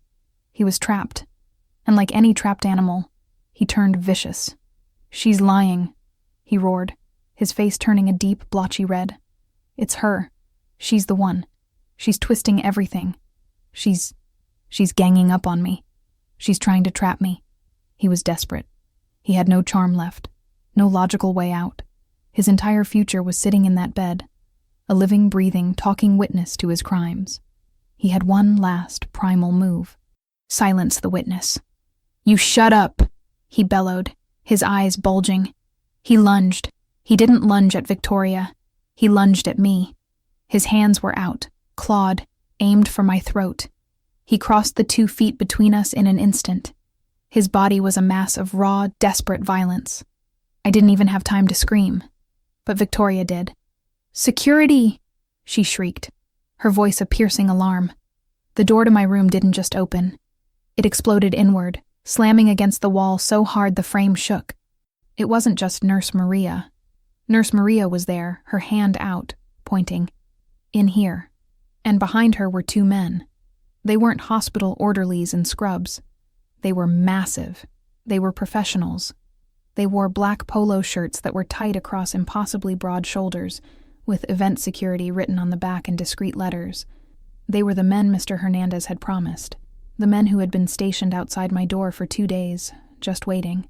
He was trapped. And like any trapped animal, he turned vicious. "She's lying," he roared, his face turning a deep, blotchy red. "It's her. She's the one. She's twisting everything. She's ganging up on me. She's trying to trap me." He was desperate. He had no charm left, no logical way out. His entire future was sitting in that bed, a living, breathing, talking witness to his crimes. He had one last, primal move. Silence the witness. "You shut up," he bellowed, his eyes bulging. He lunged. He didn't lunge at Victoria. He lunged at me. His hands were out, clawed, aimed for my throat. He crossed the 2 feet between us in an instant. His body was a mass of raw, desperate violence. I didn't even have time to scream. But Victoria did. "Security!" she shrieked, her voice a piercing alarm. The door to my room didn't just open. It exploded inward, slamming against the wall so hard the frame shook. It wasn't just Nurse Maria. Nurse Maria was there, her hand out, pointing. "In here." And behind her were 2 men. They weren't hospital orderlies in scrubs. They were massive. They were professionals. They wore black polo shirts that were tight across impossibly broad shoulders, with event security written on the back in discreet letters. They were the men Mr. Hernandez had promised, the men who had been stationed outside my door for 2 days, just waiting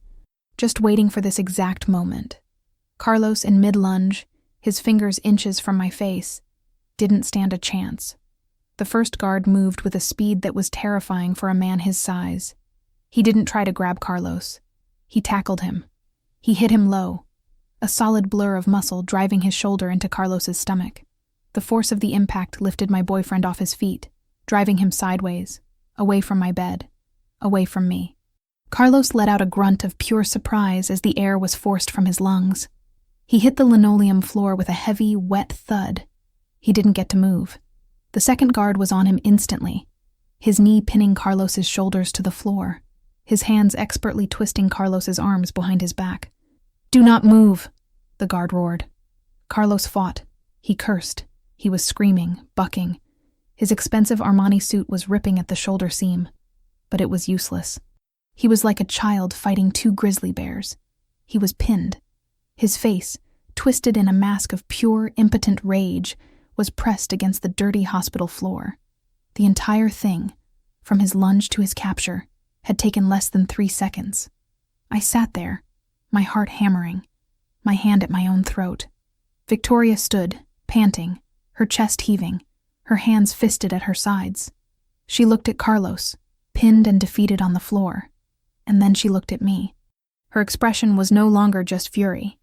for this exact moment. Carlos, in mid-lunge, his fingers inches from my face, didn't stand a chance. The first guard moved with a speed that was terrifying for a man his size. He didn't try to grab Carlos. He tackled him. He hit him low, a solid blur of muscle driving his shoulder into Carlos's stomach. The force of the impact lifted my boyfriend off his feet, driving him sideways, away from my bed, away from me. Carlos let out a grunt of pure surprise as the air was forced from his lungs. He hit the linoleum floor with a heavy, wet thud. He didn't get to move. The second guard was on him instantly, his knee pinning Carlos's shoulders to the floor, his hands expertly twisting Carlos's arms behind his back. "Do not move," the guard roared. Carlos fought. He cursed. He was screaming, bucking. His expensive Armani suit was ripping at the shoulder seam, but it was useless. He was like a child fighting two grizzly bears. He was pinned. His face, twisted in a mask of pure, impotent rage, was pressed against the dirty hospital floor. The entire thing, from his lunge to his capture, had taken less than 3 seconds. I sat there, my heart hammering, my hand at my own throat. Victoria stood, panting, her chest heaving, her hands fisted at her sides. She looked at Carlos, pinned and defeated on the floor, and then she looked at me. Her expression was no longer just fury.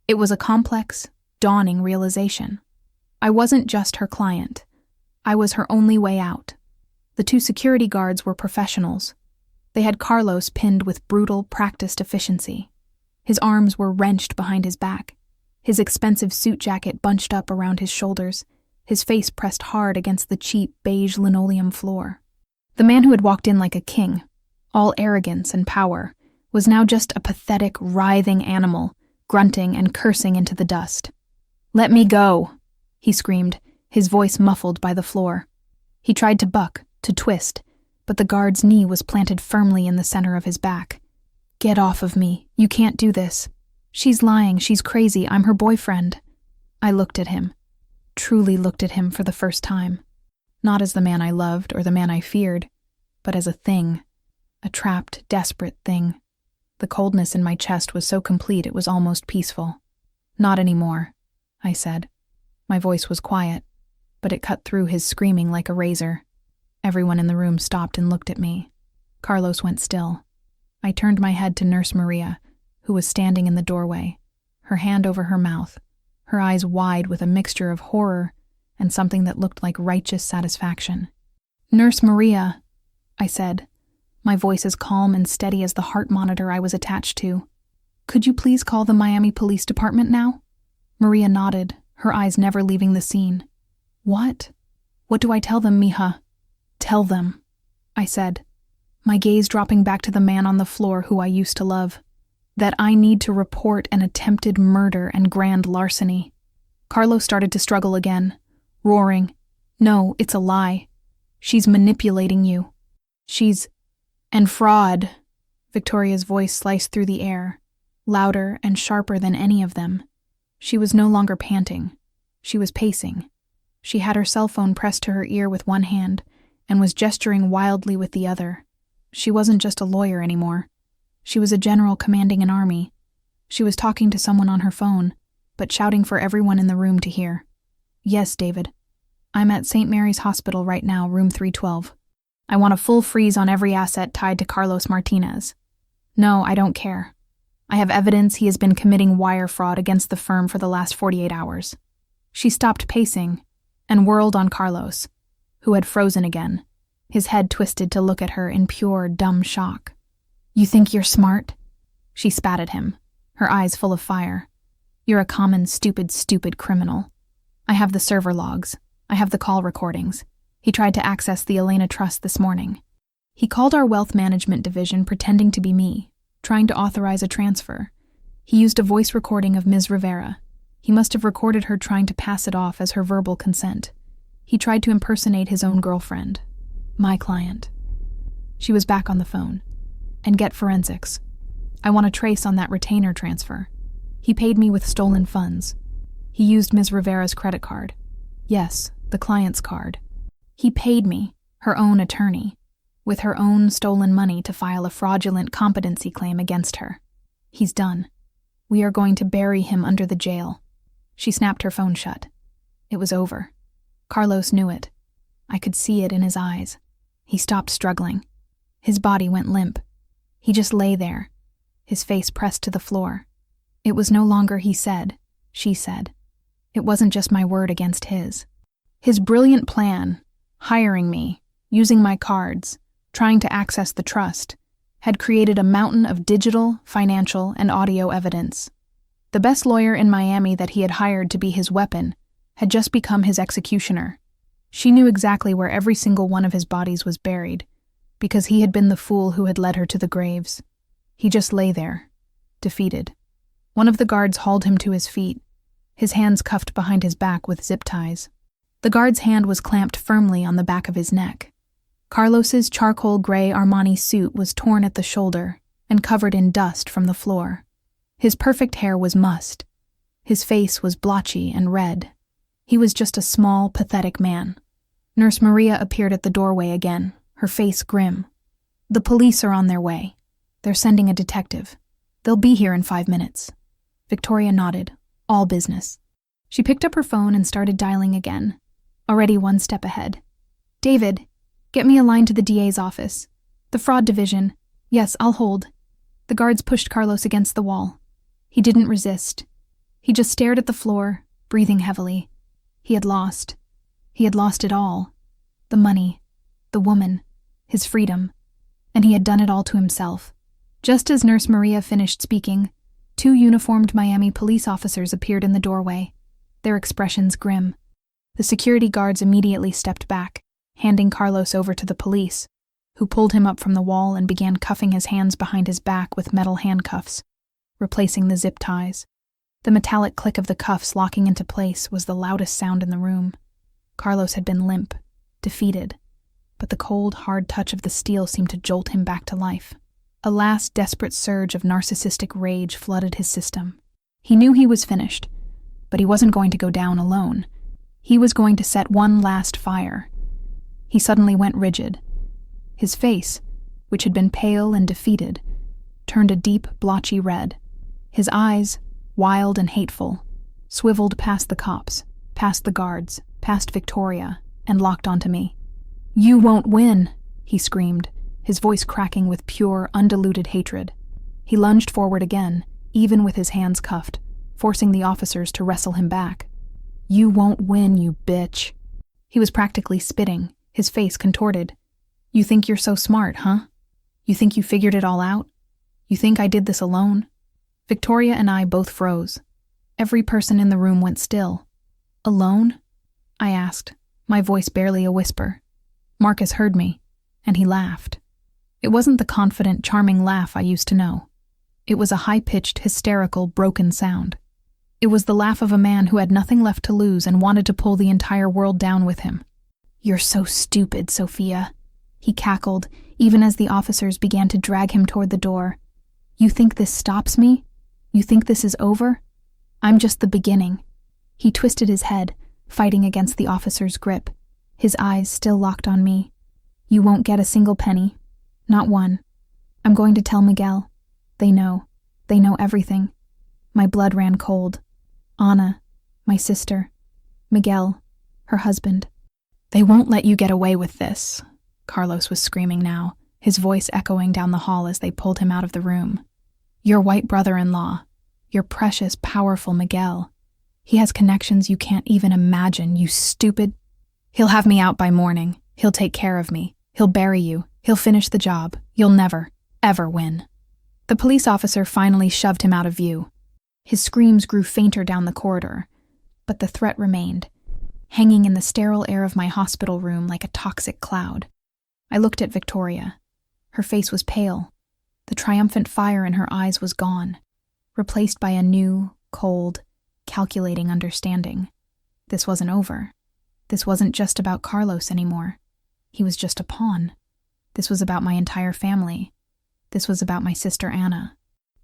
It was a complex, dawning realization. I wasn't just her client. I was her only way out. The 2 security guards were professionals. They had Carlos pinned with brutal, practiced efficiency. His arms were wrenched behind his back, his expensive suit jacket bunched up around his shoulders, his face pressed hard against the cheap, beige linoleum floor. The man who had walked in like a king, all arrogance and power, was now just a pathetic, writhing animal, grunting and cursing into the dust. "Let me go," he screamed, his voice muffled by the floor. He tried to buck, to twist, but the guard's knee was planted firmly in the center of his back. "Get off of me. You can't do this. She's lying. She's crazy. I'm her boyfriend." I looked at him, truly looked at him for the first time. Not as the man I loved or the man I feared, but as a thing, a trapped, desperate thing. The coldness in my chest was so complete it was almost peaceful. "Not anymore," I said. My voice was quiet, but it cut through his screaming like a razor. Everyone in the room stopped and looked at me. Carlos went still. I turned my head to Nurse Maria, who was standing in the doorway, her hand over her mouth, her eyes wide with a mixture of horror and something that looked like righteous satisfaction. "Nurse Maria," I said, my voice as calm and steady as the heart monitor I was attached to. "Could you please call the Miami Police Department now?" Maria nodded, her eyes never leaving the scene. "What? What do I tell them, mija?" "Tell them," I said, my gaze dropping back to the man on the floor who I used to love, "that I need to report an attempted murder and grand larceny." Carlos started to struggle again, roaring, "No, it's a lie. She's manipulating you. And fraud." Victoria's voice sliced through the air, louder and sharper than any of them. She was no longer panting. She was pacing. She had her cell phone pressed to her ear with one hand and was gesturing wildly with the other. She wasn't just a lawyer anymore. She was a general commanding an army. She was talking to someone on her phone, but shouting for everyone in the room to hear. "Yes, David. I'm at St. Mary's Hospital right now, room 312. I want a full freeze on every asset tied to Carlos Martinez. No, I don't care. I have evidence he has been committing wire fraud against the firm for the last 48 hours. She stopped pacing and whirled on Carlos, who had frozen again, his head twisted to look at her in pure, dumb shock. "You think you're smart?" She spat at him, her eyes full of fire. "You're a common, stupid criminal. I have the server logs. I have the call recordings. He tried to access the Elena Trust this morning. He called our wealth management division pretending to be me, trying to authorize a transfer. He used a voice recording of Ms. Rivera. He must have recorded her trying to pass it off as her verbal consent. He tried to impersonate his own girlfriend, my client." She was back on the phone. "And get forensics. I want a trace on that retainer transfer. He paid me with stolen funds. He used Ms. Rivera's credit card. Yes, the client's card. He paid me, her own attorney, with her own stolen money to file a fraudulent competency claim against her. He's done. We are going to bury him under the jail." She snapped her phone shut. It was over. Carlos knew it. I could see it in his eyes. He stopped struggling. His body went limp. He just lay there, his face pressed to the floor. It was no longer he said, she said. It wasn't just my word against his. His brilliant plan, hiring me, using my cards, trying to access the trust, had created a mountain of digital, financial, and audio evidence. The best lawyer in Miami that he had hired to be his weapon had just become his executioner. She knew exactly where every single one of his bodies was buried, because he had been the fool who had led her to the graves. He just lay there, defeated. One of the guards hauled him to his feet, his hands cuffed behind his back with zip ties. The guard's hand was clamped firmly on the back of his neck. Carlos's charcoal gray Armani suit was torn at the shoulder and covered in dust from the floor. His perfect hair was mussed. His face was blotchy and red. He was just a small, pathetic man. Nurse Maria appeared at the doorway again, her face grim. "The police are on their way. They're sending a detective. They'll be here in 5 minutes." Victoria nodded. All business. She picked up her phone and started dialing again, already one step ahead. "David, get me a line to the DA's office. The fraud division. Yes, I'll hold." The guards pushed Carlos against the wall. He didn't resist. He just stared at the floor, breathing heavily. He had lost. He had lost it all. The money, the woman, his freedom. And he had done it all to himself. Just as Nurse Maria finished speaking, 2 uniformed Miami police officers appeared in the doorway, their expressions grim. The security guards immediately stepped back, handing Carlos over to the police, who pulled him up from the wall and began cuffing his hands behind his back with metal handcuffs, replacing the zip ties. The metallic click of the cuffs locking into place was the loudest sound in the room. Carlos had been limp, defeated, but the cold, hard touch of the steel seemed to jolt him back to life. A last desperate surge of narcissistic rage flooded his system. He knew he was finished, but he wasn't going to go down alone. He was going to set one last fire. He suddenly went rigid. His face, which had been pale and defeated, turned a deep, blotchy red. His eyes, wild and hateful, swiveled past the cops, past the guards, past Victoria, and locked onto me. "You won't win," he screamed, his voice cracking with pure, undiluted hatred. He lunged forward again, even with his hands cuffed, forcing the officers to wrestle him back. "You won't win, you bitch." He was practically spitting, his face contorted. "You think you're so smart, huh? You think you figured it all out? You think I did this alone?" Victoria and I both froze. Every person in the room went still. "Alone?" I asked, my voice barely a whisper. Marcus heard me, and he laughed. It wasn't the confident, charming laugh I used to know. It was a high-pitched, hysterical, broken sound. It was the laugh of a man who had nothing left to lose and wanted to pull the entire world down with him. "You're so stupid, Sophia," he cackled, even as the officers began to drag him toward the door. "You think this stops me? You think this is over? I'm just the beginning." He twisted his head, fighting against the officer's grip, his eyes still locked on me. "You won't get a single penny. Not one. I'm going to tell Miguel. They know. They know everything." My blood ran cold. Anna, my sister. Miguel, her husband. "They won't let you get away with this," Carlos was screaming now, his voice echoing down the hall as they pulled him out of the room. "Your white brother-in-law. Your precious, powerful Miguel. He has connections you can't even imagine, you stupid. He'll have me out by morning. He'll take care of me. He'll bury you. He'll finish the job. You'll never, ever win." The police officer finally shoved him out of view. His screams grew fainter down the corridor, but the threat remained, hanging in the sterile air of my hospital room like a toxic cloud. I looked at Victoria. Her face was pale. The triumphant fire in her eyes was gone, replaced by a new, cold, calculating understanding. This wasn't over. This wasn't just about Carlos anymore. He was just a pawn. This was about my entire family. This was about my sister Anna.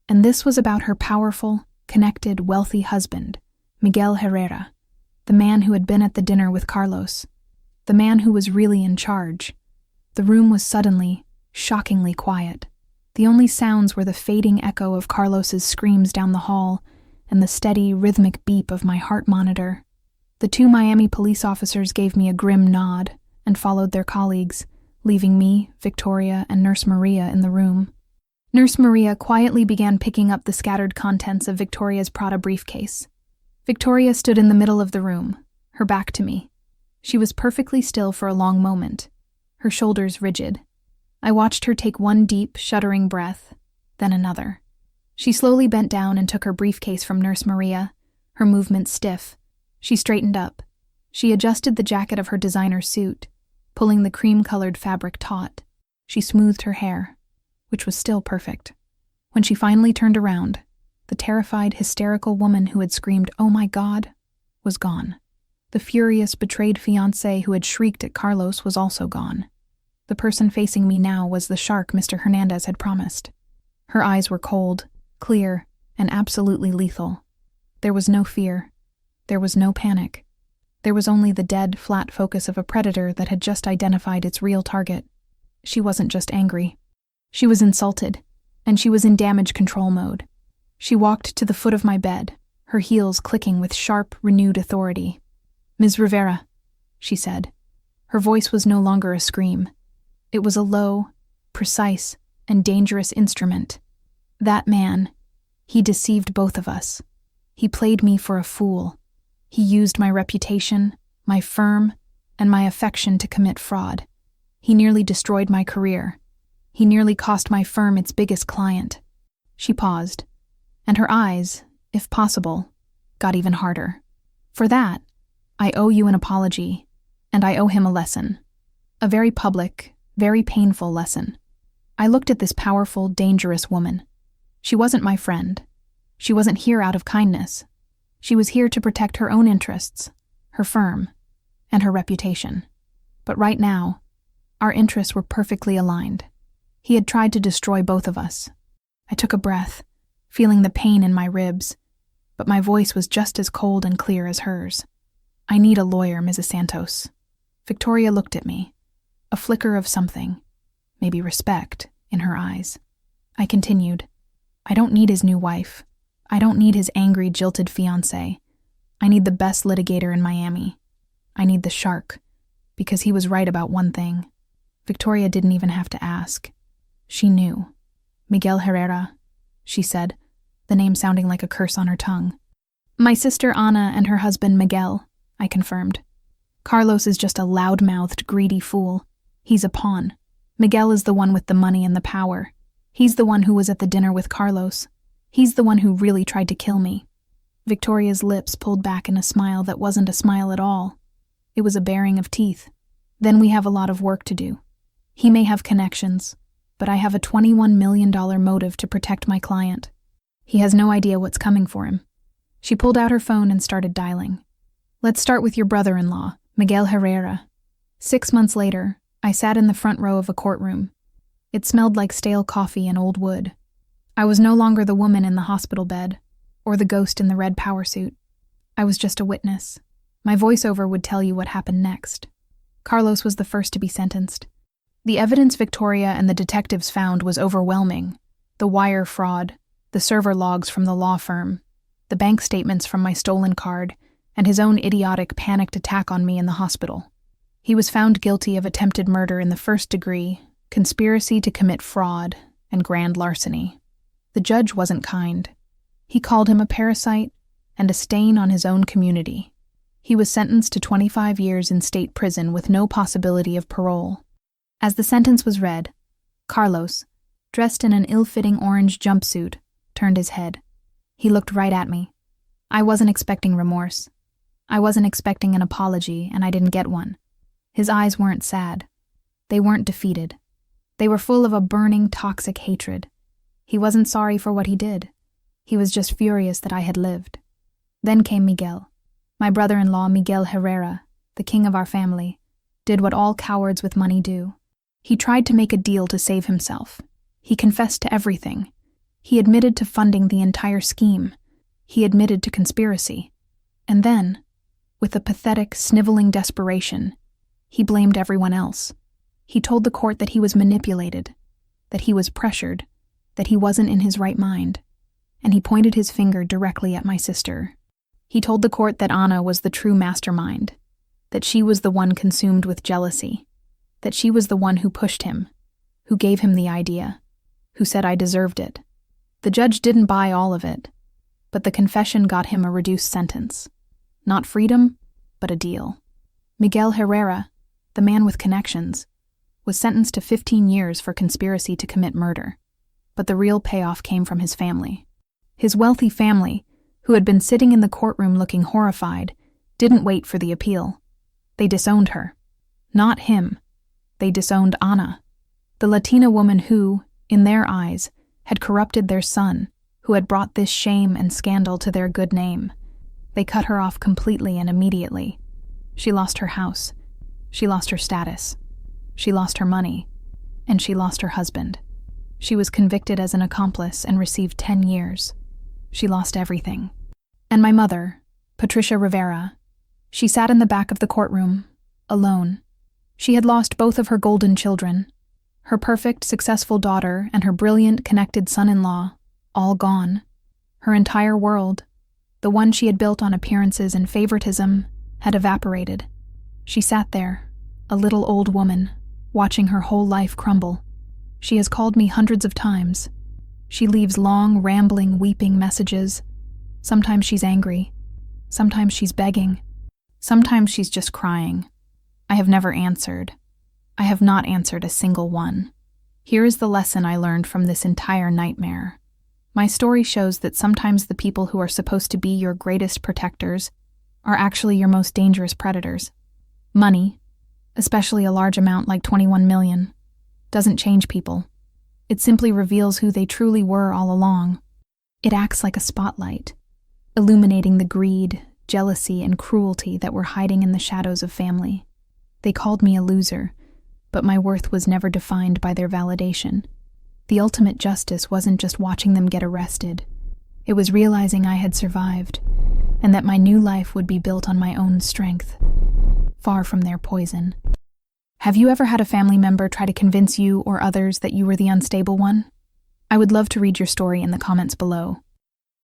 And this was about her powerful, connected, wealthy husband, Miguel Herrera, the man who had been at the dinner with Carlos, the man who was really in charge. The room was suddenly, shockingly quiet. The only sounds were the fading echo of Carlos's screams down the hall and the steady, rhythmic beep of my heart monitor. The 2 Miami police officers gave me a grim nod and followed their colleagues, leaving me, Victoria, and Nurse Maria in the room. Nurse Maria quietly began picking up the scattered contents of Victoria's Prada briefcase. Victoria stood in the middle of the room, her back to me. She was perfectly still for a long moment, her shoulders rigid. I watched her take one deep, shuddering breath, then another. She slowly bent down and took her briefcase from Nurse Maria, her movements stiff. She straightened up. She adjusted the jacket of her designer suit, pulling the cream-colored fabric taut. She smoothed her hair, which was still perfect. When she finally turned around, the terrified, hysterical woman who had screamed, "Oh my God," was gone. The furious, betrayed fiancé who had shrieked at Carlos was also gone. The person facing me now was the shark Mr. Hernandez had promised. Her eyes were cold, clear, and absolutely lethal. There was no fear. There was no panic. There was only the dead, flat focus of a predator that had just identified its real target. She wasn't just angry. She was insulted, and she was in damage control mode. She walked to the foot of my bed, her heels clicking with sharp, renewed authority. "Ms. Rivera," she said. Her voice was no longer a scream. It was a low, precise, and dangerous instrument. That man, he deceived both of us. He played me for a fool. He used my reputation, my firm, and my affection to commit fraud. He nearly destroyed my career. He nearly cost my firm its biggest client. She paused, and her eyes, if possible, got even harder. For that, I owe you an apology, and I owe him a lesson. A very public, very painful lesson. I looked at this powerful, dangerous woman. She wasn't my friend. She wasn't here out of kindness. She was here to protect her own interests, her firm, and her reputation. But right now, our interests were perfectly aligned. He had tried to destroy both of us. I took a breath, feeling the pain in my ribs, but my voice was just as cold and clear as hers. "I need a lawyer, Mrs. Santos." Victoria looked at me, a flicker of something, maybe respect, in her eyes. I continued, "I don't need his new wife. I don't need his angry, jilted fiancé. I need the best litigator in Miami. I need the shark, because he was right about one thing." Victoria didn't even have to ask. She knew. "Miguel Herrera," she said, the name sounding like a curse on her tongue. "My sister Ana and her husband Miguel," I confirmed. "Carlos is just a loud-mouthed, greedy fool. He's a pawn. Miguel is the one with the money and the power. He's the one who was at the dinner with Carlos. He's the one who really tried to kill me." Victoria's lips pulled back in a smile that wasn't a smile at all. It was a baring of teeth. "Then we have a lot of work to do. He may have connections, but I have a $21 million motive to protect my client. He has no idea what's coming for him." She pulled out her phone and started dialing. "Let's start with your brother-in-law, Miguel Herrera." 6 months later, I sat in the front row of a courtroom. It smelled like stale coffee and old wood. I was no longer the woman in the hospital bed, or the ghost in the red power suit. I was just a witness. My voiceover would tell you what happened next. Carlos was the first to be sentenced. The evidence Victoria and the detectives found was overwhelming. The wire fraud, the server logs from the law firm, the bank statements from my stolen card, and his own idiotic, panicked attack on me in the hospital. He was found guilty of attempted murder in the first degree, conspiracy to commit fraud, and grand larceny. The judge wasn't kind. He called him a parasite and a stain on his own community. He was sentenced to 25 years in state prison with no possibility of parole. As the sentence was read, Carlos, dressed in an ill-fitting orange jumpsuit, turned his head. He looked right at me. I wasn't expecting remorse. I wasn't expecting an apology, and I didn't get one. His eyes weren't sad. They weren't defeated. They were full of a burning, toxic hatred. He wasn't sorry for what he did. He was just furious that I had lived. Then came Miguel. My brother-in-law, Miguel Herrera, the king of our family, did what all cowards with money do. He tried to make a deal to save himself. He confessed to everything. He admitted to funding the entire scheme. He admitted to conspiracy. And then, with a pathetic, sniveling desperation, he blamed everyone else. He told the court that he was manipulated, that he was pressured, that he wasn't in his right mind, and he pointed his finger directly at my sister. He told the court that Ana was the true mastermind, that she was the one consumed with jealousy, that she was the one who pushed him, who gave him the idea, who said I deserved it. The judge didn't buy all of it, but the confession got him a reduced sentence. Not freedom, but a deal. Miguel Herrera, the man with connections, was sentenced to 15 years for conspiracy to commit murder. But the real payoff came from his family. His wealthy family, who had been sitting in the courtroom looking horrified, didn't wait for the appeal. They disowned her. Not him. They disowned Ana, the Latina woman who, in their eyes, had corrupted their son, who had brought this shame and scandal to their good name. They cut her off completely and immediately. She lost her house. She lost her status. She lost her money. And she lost her husband. She was convicted as an accomplice and received 10 years. She lost everything. And my mother, Patricia Rivera, she sat in the back of the courtroom, alone. She had lost both of her golden children, her perfect, successful daughter and her brilliant, connected son-in-law, all gone. Her entire world, the one she had built on appearances and favoritism, had evaporated. She sat there, a little old woman, watching her whole life crumble. She has called me hundreds of times. She leaves long, rambling, weeping messages. Sometimes she's angry. Sometimes she's begging. Sometimes she's just crying. I have never answered. I have not answered a single one. Here is the lesson I learned from this entire nightmare. My story shows that sometimes the people who are supposed to be your greatest protectors are actually your most dangerous predators. Money, especially a large amount like 21 million, doesn't change people. It simply reveals who they truly were all along. It acts like a spotlight, illuminating the greed, jealousy, and cruelty that were hiding in the shadows of family. They called me a loser, but my worth was never defined by their validation. The ultimate justice wasn't just watching them get arrested. It was realizing I had survived, and that my new life would be built on my own strength, far from their poison. Have you ever had a family member try to convince you or others that you were the unstable one? I would love to read your story in the comments below.